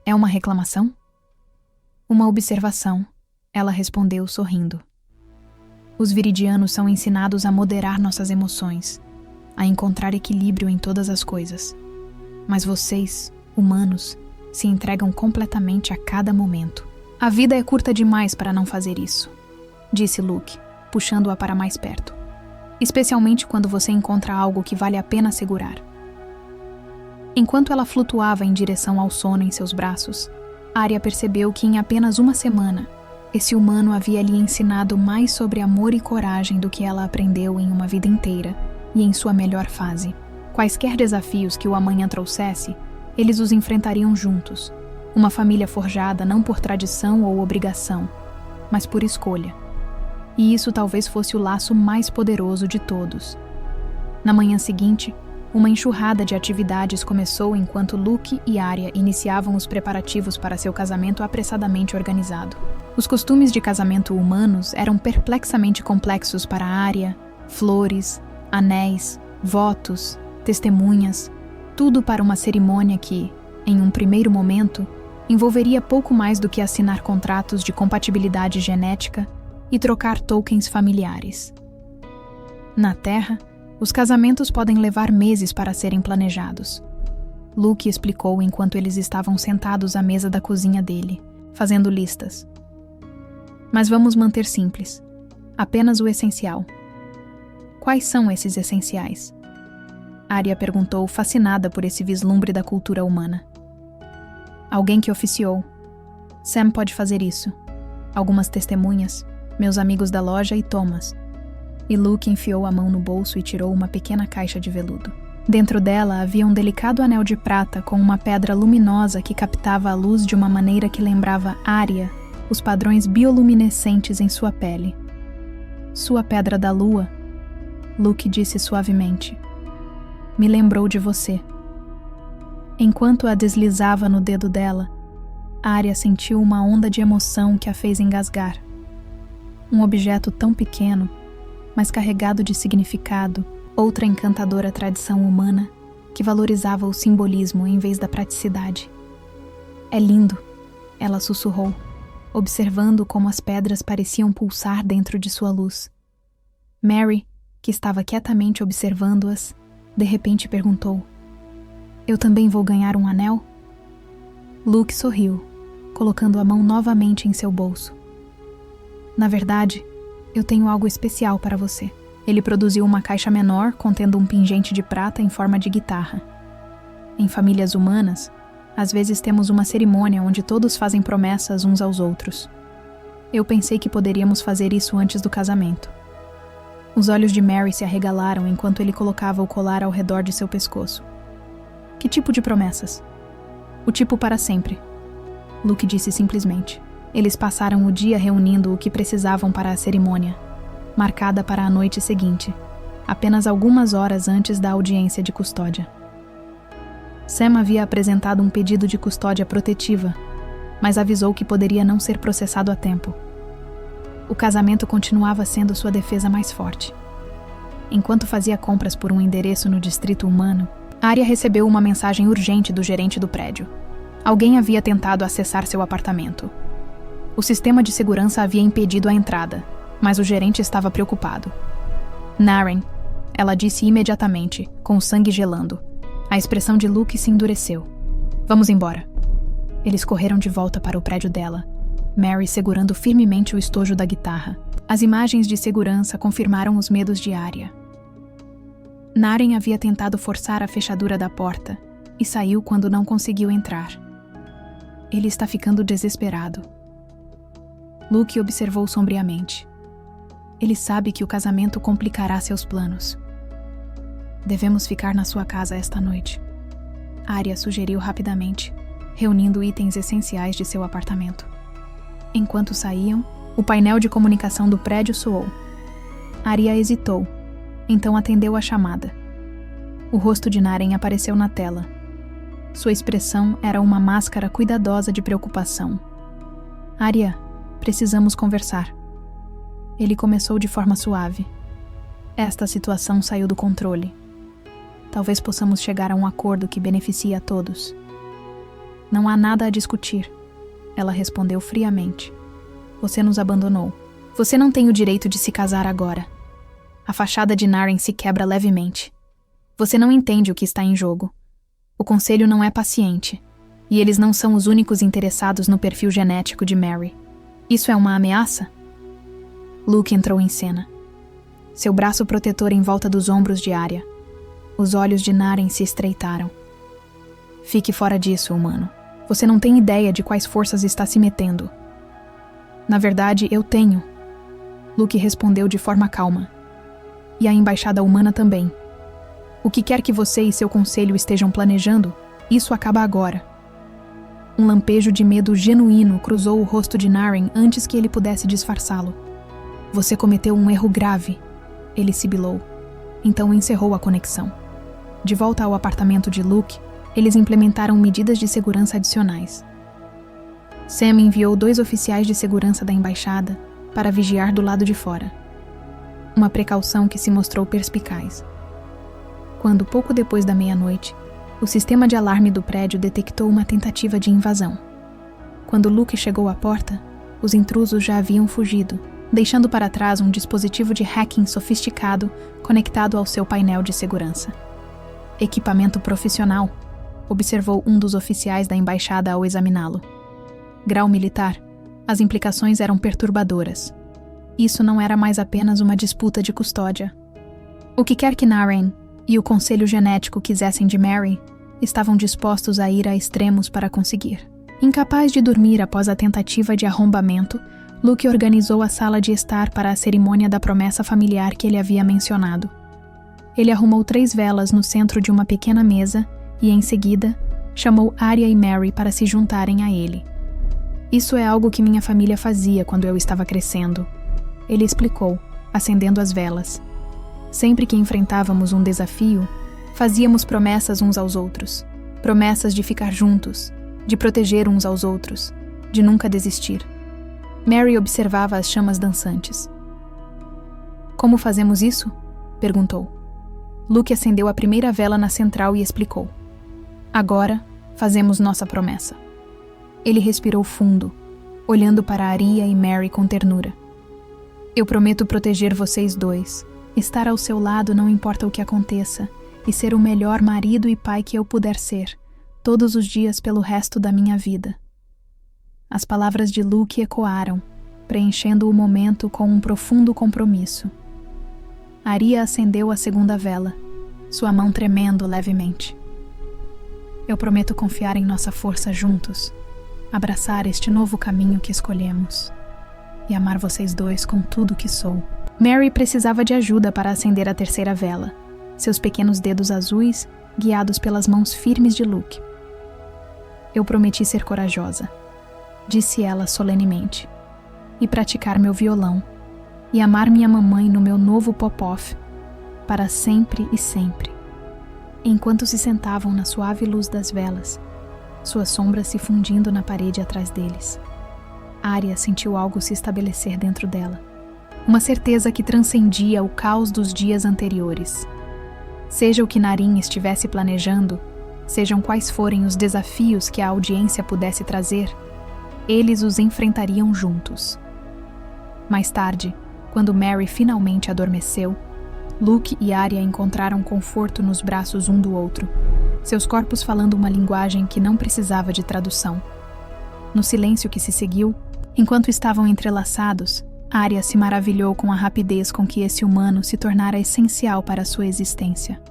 É uma reclamação? Uma observação, ela respondeu sorrindo. Os viridianos são ensinados a moderar nossas emoções, a encontrar equilíbrio em todas as coisas. Mas vocês, humanos, se entregam completamente a cada momento. A vida é curta demais para não fazer isso, disse Luke, puxando-a para mais perto. Especialmente quando você encontra algo que vale a pena segurar. Enquanto ela flutuava em direção ao sono em seus braços, Arya percebeu que em apenas uma semana, esse humano havia lhe ensinado mais sobre amor e coragem do que ela aprendeu em uma vida inteira e em sua melhor fase. Quaisquer desafios que o amanhã trouxesse, eles os enfrentariam juntos. Uma família forjada não por tradição ou obrigação, mas por escolha. E isso talvez fosse o laço mais poderoso de todos. Na manhã seguinte, uma enxurrada de atividades começou enquanto Luke e Arya iniciavam os preparativos para seu casamento apressadamente organizado. Os costumes de casamento humanos eram perplexamente complexos para Arya, flores, anéis, votos, testemunhas, tudo para uma cerimônia que, em um primeiro momento, envolveria pouco mais do que assinar contratos de compatibilidade genética e trocar tokens familiares. Na Terra, os casamentos podem levar meses para serem planejados. Luke explicou enquanto eles estavam sentados à mesa da cozinha dele, fazendo listas. Mas vamos manter simples. Apenas o essencial. Quais são esses essenciais? Arya perguntou, fascinada por esse vislumbre da cultura humana. Alguém que oficiou. Sam pode fazer isso. Algumas testemunhas, meus amigos da loja e Thomas. E Luke enfiou a mão no bolso e tirou uma pequena caixa de veludo. Dentro dela havia um delicado anel de prata com uma pedra luminosa que captava a luz de uma maneira que lembrava Arya os padrões bioluminescentes em sua pele. Sua pedra da lua, Luke disse suavemente. Me lembrou de você. Enquanto a deslizava no dedo dela, Arya sentiu uma onda de emoção que a fez engasgar. Um objeto tão pequeno, mas carregado de significado, outra encantadora tradição humana que valorizava o simbolismo em vez da praticidade. É lindo, ela sussurrou, observando como as pedras pareciam pulsar dentro de sua luz. Mary, que estava quietamente observando-as, de repente perguntou: Eu também vou ganhar um anel? Luke sorriu, colocando a mão novamente em seu bolso. Na verdade, eu tenho algo especial para você. Ele produziu uma caixa menor contendo um pingente de prata em forma de guitarra. Em famílias humanas, às vezes temos uma cerimônia onde todos fazem promessas uns aos outros. Eu pensei que poderíamos fazer isso antes do casamento. Os olhos de Mary se arregalaram enquanto ele colocava o colar ao redor de seu pescoço. Que tipo de promessas? O tipo para sempre. Luke disse simplesmente. Eles passaram o dia reunindo o que precisavam para a cerimônia, marcada para a noite seguinte, apenas algumas horas antes da audiência de custódia. Sam havia apresentado um pedido de custódia protetiva, mas avisou que poderia não ser processado a tempo. O casamento continuava sendo sua defesa mais forte. Enquanto fazia compras por um endereço no distrito humano, Arya recebeu uma mensagem urgente do gerente do prédio. Alguém havia tentado acessar seu apartamento. O sistema de segurança havia impedido a entrada, mas o gerente estava preocupado. Naren, ela disse imediatamente, com o sangue gelando. A expressão de Luke se endureceu. Vamos embora. Eles correram de volta para o prédio dela, Mary segurando firmemente o estojo da guitarra. As imagens de segurança confirmaram os medos de Arya. Naren havia tentado forçar a fechadura da porta e saiu quando não conseguiu entrar. Ele está ficando desesperado. Luke observou sombriamente. Ele sabe que o casamento complicará seus planos. Devemos ficar na sua casa esta noite. Arya sugeriu rapidamente, reunindo itens essenciais de seu apartamento. Enquanto saíam, o painel de comunicação do prédio soou. Arya hesitou, então atendeu a chamada. O rosto de Naren apareceu na tela. Sua expressão era uma máscara cuidadosa de preocupação. Arya, precisamos conversar. Ele começou de forma suave. Esta situação saiu do controle. Talvez possamos chegar a um acordo que beneficie a todos. Não há nada a discutir, ela respondeu friamente. Você nos abandonou. Você não tem o direito de se casar agora. A fachada de Naren se quebra levemente. Você não entende o que está em jogo. O conselho não é paciente, e eles não são os únicos interessados no perfil genético de Mary. Isso é uma ameaça? Luke entrou em cena. Seu braço protetor em volta dos ombros de Arya. Os olhos de Naren se estreitaram. Fique fora disso, humano. Você não tem ideia de quais forças está se metendo. Na verdade, eu tenho. Luke respondeu de forma calma. E a embaixada humana também. O que quer que você e seu conselho estejam planejando, isso acaba agora. Um lampejo de medo genuíno cruzou o rosto de Naren antes que ele pudesse disfarçá-lo. Você cometeu um erro grave, ele sibilou. Então encerrou a conexão. De volta ao apartamento de Luke, eles implementaram medidas de segurança adicionais. Sam enviou 2 oficiais de segurança da embaixada para vigiar do lado de fora. Uma precaução que se mostrou perspicaz. Quando, pouco depois da meia-noite, o sistema de alarme do prédio detectou uma tentativa de invasão. Quando Luke chegou à porta, os intrusos já haviam fugido, deixando para trás um dispositivo de hacking sofisticado conectado ao seu painel de segurança. Equipamento profissional, observou um dos oficiais da embaixada ao examiná-lo. grau militar, as implicações eram perturbadoras. Isso não era mais apenas uma disputa de custódia. O que quer que Naren e o conselho genético quisessem de Mary, estavam dispostos a ir a extremos para conseguir. Incapaz de dormir após a tentativa de arrombamento, Luke organizou a sala de estar para a cerimônia da promessa familiar que ele havia mencionado. Ele arrumou 3 velas no centro de uma pequena mesa e, em seguida, chamou Arya e Mary para se juntarem a ele. Isso é algo que minha família fazia quando eu estava crescendo, ele explicou, acendendo as velas. Sempre que enfrentávamos um desafio, fazíamos promessas uns aos outros. Promessas de ficar juntos, de proteger uns aos outros, de nunca desistir. Mary observava as chamas dançantes. Como fazemos isso? Perguntou. Luke acendeu a primeira vela na central e explicou. Agora, fazemos nossa promessa. Ele respirou fundo, olhando para Arya e Mary com ternura. Eu prometo proteger vocês 2, estar ao seu lado não importa o que aconteça, e ser o melhor marido e pai que eu puder ser, todos os dias pelo resto da minha vida. As palavras de Luke ecoaram, preenchendo o momento com um profundo compromisso. Arya acendeu a segunda vela, sua mão tremendo levemente. Eu prometo confiar em nossa força juntos, abraçar este novo caminho que escolhemos e amar vocês 2 com tudo que sou. Mary precisava de ajuda para acender a terceira vela, seus pequenos dedos azuis guiados pelas mãos firmes de Luke. Eu prometi ser corajosa, disse ela solenemente, e praticar meu violão, e amar minha mamãe no meu novo pop-off, para sempre e sempre. Enquanto se sentavam na suave luz das velas, suas sombras se fundindo na parede atrás deles, Arya sentiu algo se estabelecer dentro dela. Uma certeza que transcendia o caos dos dias anteriores. Seja o que Naren estivesse planejando, sejam quais forem os desafios que a audiência pudesse trazer, eles os enfrentariam juntos. Mais tarde, quando Mary finalmente adormeceu, Luke e Arya encontraram conforto nos braços um do outro, seus corpos falando uma linguagem que não precisava de tradução. No silêncio que se seguiu, enquanto estavam entrelaçados, Arya se maravilhou com a rapidez com que esse humano se tornara essencial para sua existência.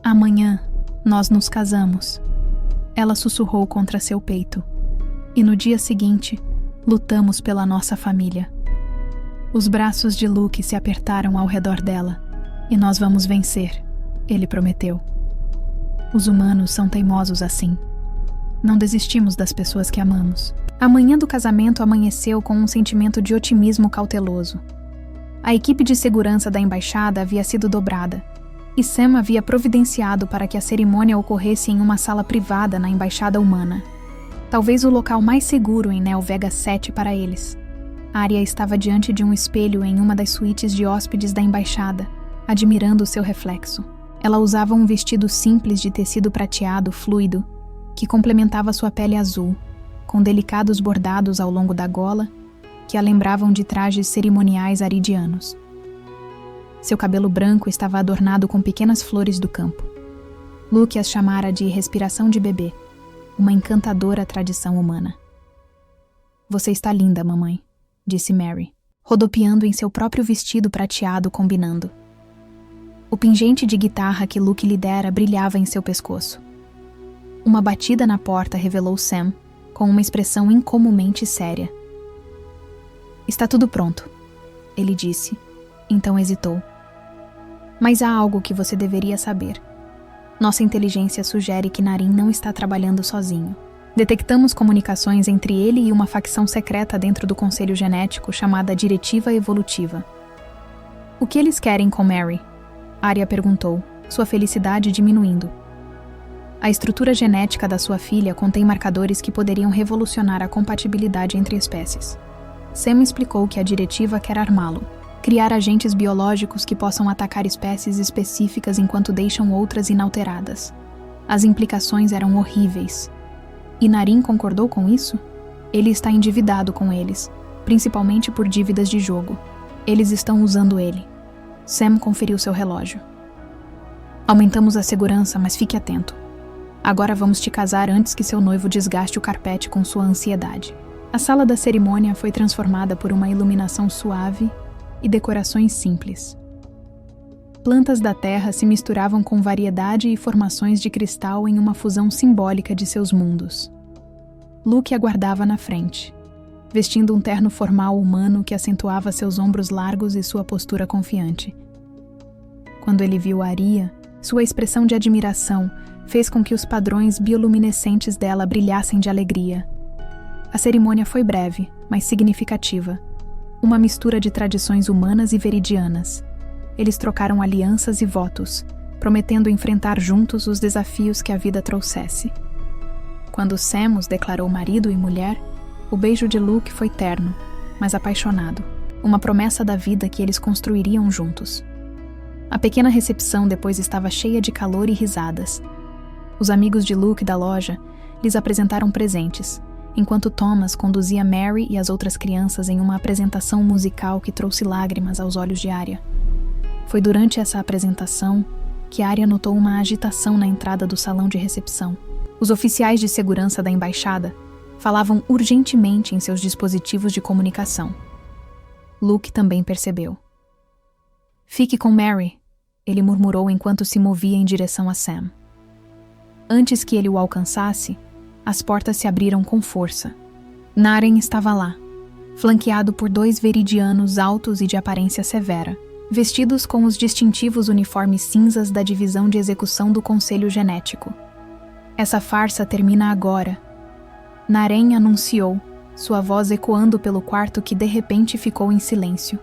Amanhã, nós nos casamos. Ela sussurrou contra seu peito. E no dia seguinte, lutamos pela nossa família. Os braços de Luke se apertaram ao redor dela. E nós vamos vencer, ele prometeu. Os humanos são teimosos assim. Não desistimos das pessoas que amamos. A manhã do casamento amanheceu com um sentimento de otimismo cauteloso. A equipe de segurança da embaixada havia sido dobrada, e Sam havia providenciado para que a cerimônia ocorresse em uma sala privada na embaixada humana. Talvez o local mais seguro em Neo Vega 7 para eles. Arya estava diante de um espelho em uma das suítes de hóspedes da embaixada, admirando seu reflexo. Ela usava um vestido simples de tecido prateado fluido, que complementava sua pele azul, com delicados bordados ao longo da gola, que a lembravam de trajes cerimoniais aridianos. Seu cabelo branco estava adornado com pequenas flores do campo. Luke as chamara de respiração de bebê, uma encantadora tradição humana. Você está linda, mamãe, disse Mary, rodopiando em seu próprio vestido prateado combinando. O pingente de guitarra que Luke lhe dera brilhava em seu pescoço. Uma batida na porta revelou Sam, com uma expressão incomumente séria. Está tudo pronto, ele disse, então hesitou. Mas há algo que você deveria saber. Nossa inteligência sugere que Naren não está trabalhando sozinho. Detectamos comunicações entre ele e uma facção secreta dentro do Conselho Genético chamada Diretiva Evolutiva. O que eles querem com Mary? Arya perguntou, sua felicidade diminuindo. A estrutura genética da sua filha contém marcadores que poderiam revolucionar a compatibilidade entre espécies. Sam explicou que a diretiva quer armá-lo, criar agentes biológicos que possam atacar espécies específicas enquanto deixam outras inalteradas. As implicações eram horríveis. E Naren concordou com isso? Ele está endividado com eles, principalmente por dívidas de jogo. Eles estão usando ele. Sam conferiu seu relógio. Aumentamos a segurança, mas fique atento. Agora vamos te casar antes que seu noivo desgaste o carpete com sua ansiedade. A sala da cerimônia foi transformada por uma iluminação suave e decorações simples. Plantas da terra se misturavam com variedade e formações de cristal em uma fusão simbólica de seus mundos. Luke aguardava na frente, vestindo um terno formal humano que acentuava seus ombros largos e sua postura confiante. Quando ele viu Arya, sua expressão de admiração fez com que os padrões bioluminescentes dela brilhassem de alegria. A cerimônia foi breve, mas significativa. Uma mistura de tradições humanas e veridianas. Eles trocaram alianças e votos, prometendo enfrentar juntos os desafios que a vida trouxesse. Quando Sam os declarou marido e mulher, o beijo de Luke foi terno, mas apaixonado, uma promessa da vida que eles construiriam juntos. A pequena recepção depois estava cheia de calor e risadas. Os amigos de Luke da loja lhes apresentaram presentes, enquanto Thomas conduzia Mary e as outras crianças em uma apresentação musical que trouxe lágrimas aos olhos de Arya. Foi durante essa apresentação que Arya notou uma agitação na entrada do salão de recepção. Os oficiais de segurança da embaixada falavam urgentemente em seus dispositivos de comunicação. Luke também percebeu. "Fique com Mary", ele murmurou enquanto se movia em direção a Sam. Antes que ele o alcançasse, as portas se abriram com força. Naren estava lá, flanqueado por 2 veridianos altos e de aparência severa, vestidos com os distintivos uniformes cinzas da divisão de execução do Conselho Genético. "Essa farsa termina agora", Naren anunciou, sua voz ecoando pelo quarto que de repente ficou em silêncio.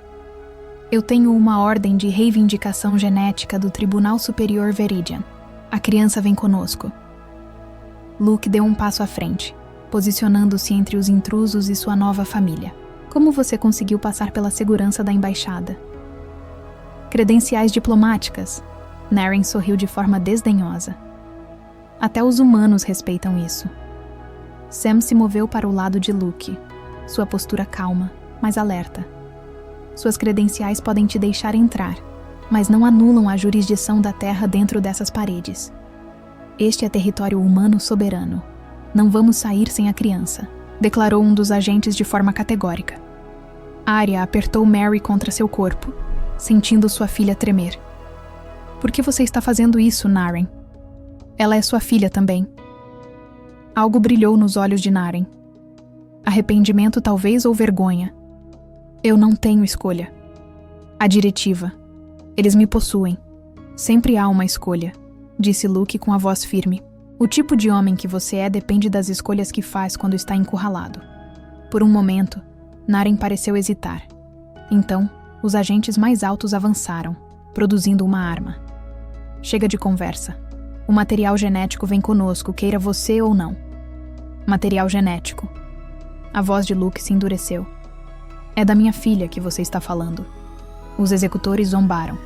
"Eu tenho uma ordem de reivindicação genética do Tribunal Superior Veridian. A criança vem conosco." Luke deu um passo à frente, posicionando-se entre os intrusos e sua nova família. "Como você conseguiu passar pela segurança da embaixada?" "Credenciais diplomáticas." Naren sorriu de forma desdenhosa. "Até os humanos respeitam isso." Sam se moveu para o lado de Luke, sua postura calma, mas alerta. "Suas credenciais podem te deixar entrar, mas não anulam a jurisdição da Terra dentro dessas paredes. Este é território humano soberano. Não vamos sair sem a criança", declarou um dos agentes de forma categórica. Arya apertou Mary contra seu corpo, sentindo sua filha tremer. "Por que você está fazendo isso, Naren? Ela é sua filha também." Algo brilhou nos olhos de Naren. Arrependimento talvez ou vergonha. "Eu não tenho escolha. A diretiva. Eles me possuem. Sempre há uma escolha", disse Luke com a voz firme. "O tipo de homem que você é depende das escolhas que faz quando está encurralado." Por um momento, Naren pareceu hesitar. Então, os agentes mais altos avançaram, produzindo uma arma. "Chega de conversa. O material genético vem conosco, queira você ou não." "Material genético." A voz de Luke se endureceu. "É da minha filha que você está falando." Os executores zombaram.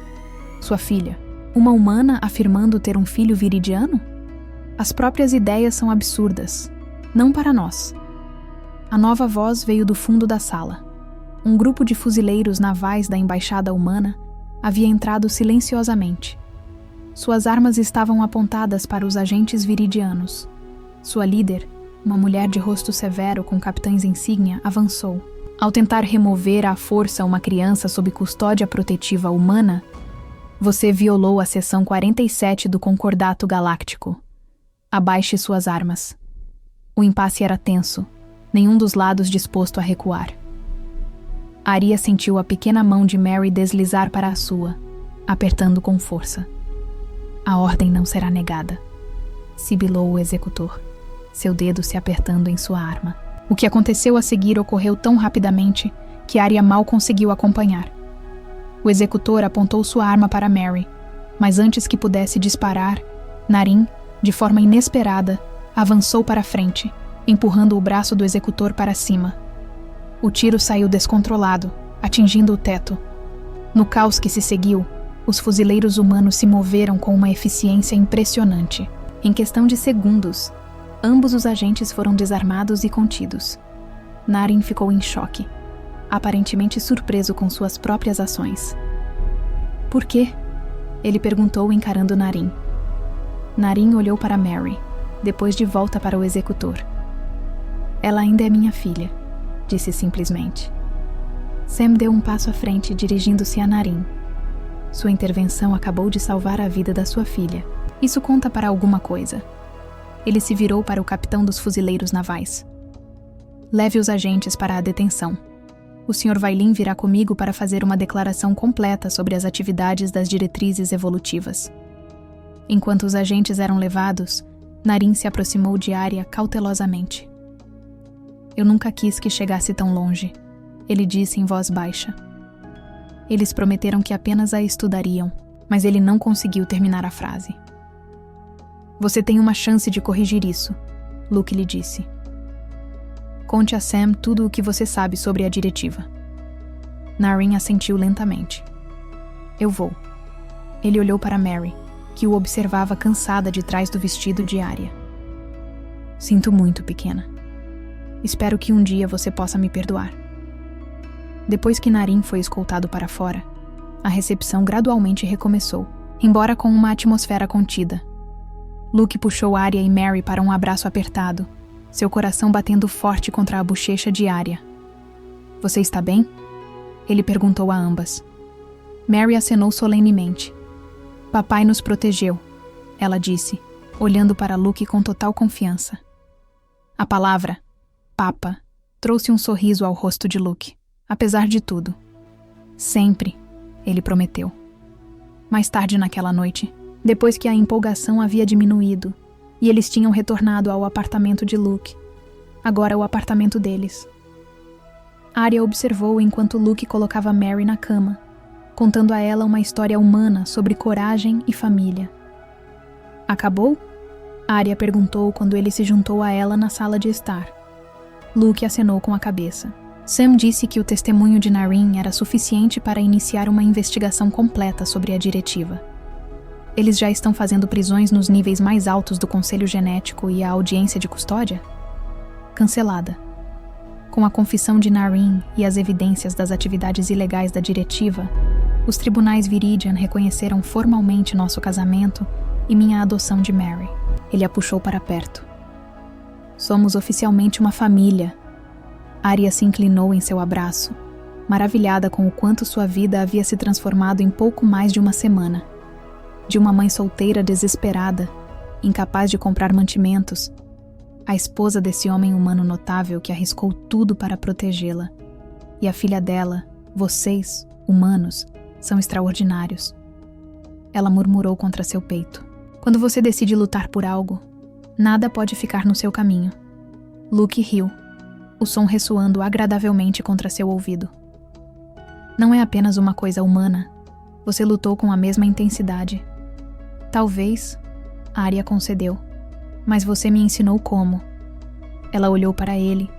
"Sua filha? Uma humana afirmando ter um filho viridiano? As próprias ideias são absurdas. Não para nós." A nova voz veio do fundo da sala. Um grupo de fuzileiros navais da embaixada humana havia entrado silenciosamente. Suas armas estavam apontadas para os agentes viridianos. Sua líder, uma mulher de rosto severo com capitães insígnia, avançou. Ao tentar remover à força uma criança sob custódia protetiva humana, você violou a seção 47 do Concordato Galáctico. Abaixe suas armas. O impasse era tenso, nenhum dos lados disposto a recuar. Arya sentiu a pequena mão de Mary deslizar para a sua, apertando com força. "A ordem não será negada", sibilou o executor, seu dedo se apertando em sua arma. O que aconteceu a seguir ocorreu tão rapidamente que Arya mal conseguiu acompanhar. O executor apontou sua arma para Mary, mas antes que pudesse disparar, Naren, de forma inesperada, avançou para a frente, empurrando o braço do executor para cima. O tiro saiu descontrolado, atingindo o teto. No caos que se seguiu, os fuzileiros humanos se moveram com uma eficiência impressionante. Em questão de segundos, ambos os agentes foram desarmados e contidos. Naren ficou em choque, aparentemente surpreso com suas próprias ações. "Por quê?" ele perguntou encarando Naren. Naren olhou para Mary, depois de volta para o executor. Ela ainda é minha filha, disse simplesmente. Sam deu um passo à frente, dirigindo-se a Naren. Sua intervenção acabou de salvar a vida da sua filha. Isso conta para alguma coisa. Ele se virou para o capitão dos fuzileiros navais. Leve os agentes para a detenção. O Sr. Vailin virá comigo para fazer uma declaração completa sobre as atividades das diretrizes evolutivas. Enquanto os agentes eram levados, Naren se aproximou de Arya cautelosamente. Eu nunca quis que chegasse tão longe, ele disse em voz baixa. Eles prometeram que apenas a estudariam, mas ele não conseguiu terminar a frase. Você tem uma chance de corrigir isso, Luke lhe disse. Conte a Sam tudo o que você sabe sobre a diretiva. Naren assentiu lentamente. Eu vou. Ele olhou para Mary, que o observava cansada de trás do vestido de Arya. Sinto muito, pequena. Espero que um dia você possa me perdoar. Depois que Naren foi escoltado para fora, a recepção gradualmente recomeçou, embora com uma atmosfera contida. Luke puxou Arya e Mary para um abraço apertado, seu coração batendo forte contra a bochecha de Arya. Você está bem? Ele perguntou a ambas. Mary acenou solenemente. Papai nos protegeu, ela disse, olhando para Luke com total confiança. A palavra, Papa, trouxe um sorriso ao rosto de Luke, apesar de tudo. Sempre, ele prometeu. Mais tarde naquela noite, depois que a empolgação havia diminuído, e eles tinham retornado ao apartamento de Luke, agora o apartamento deles. Arya observou enquanto Luke colocava Mary na cama, contando a ela uma história humana sobre coragem e família. Acabou? Arya perguntou quando ele se juntou a ela na sala de estar. Luke acenou com a cabeça. Sam disse que o testemunho de Naren era suficiente para iniciar uma investigação completa sobre a diretiva. Eles já estão fazendo prisões nos níveis mais altos do Conselho Genético e a audiência de custódia? Cancelada. Com a confissão de Naren e as evidências das atividades ilegais da diretiva, os tribunais Viridian reconheceram formalmente nosso casamento e minha adoção de Mary. Ele a puxou para perto. Somos oficialmente uma família. Arya se inclinou em seu abraço, maravilhada com o quanto sua vida havia se transformado em pouco mais de uma semana. De uma mãe solteira desesperada, incapaz de comprar mantimentos, a esposa desse homem humano notável que arriscou tudo para protegê-la. E a filha dela, vocês, humanos, são extraordinários. Ela murmurou contra seu peito. Quando você decide lutar por algo, nada pode ficar no seu caminho. Luke riu, o som ressoando agradavelmente contra seu ouvido. Não é apenas uma coisa humana. Você lutou com a mesma intensidade. Talvez, Arya concedeu, mas você me ensinou como. Ela olhou para ele,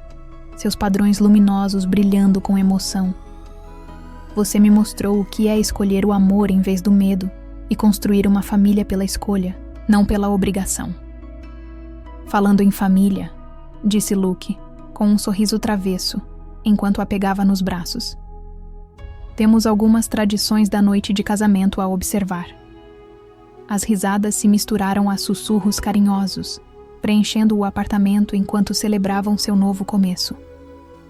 seus padrões luminosos brilhando com emoção. Você me mostrou o que é escolher o amor em vez do medo e construir uma família pela escolha, não pela obrigação. Falando em família, disse Luke, com um sorriso travesso, enquanto a pegava nos braços. Temos algumas tradições da noite de casamento a observar. As risadas se misturaram a sussurros carinhosos, preenchendo o apartamento enquanto celebravam seu novo começo.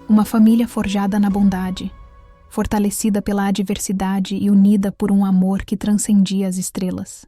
Uma família forjada na bondade, fortalecida pela adversidade e unida por um amor que transcendia as estrelas.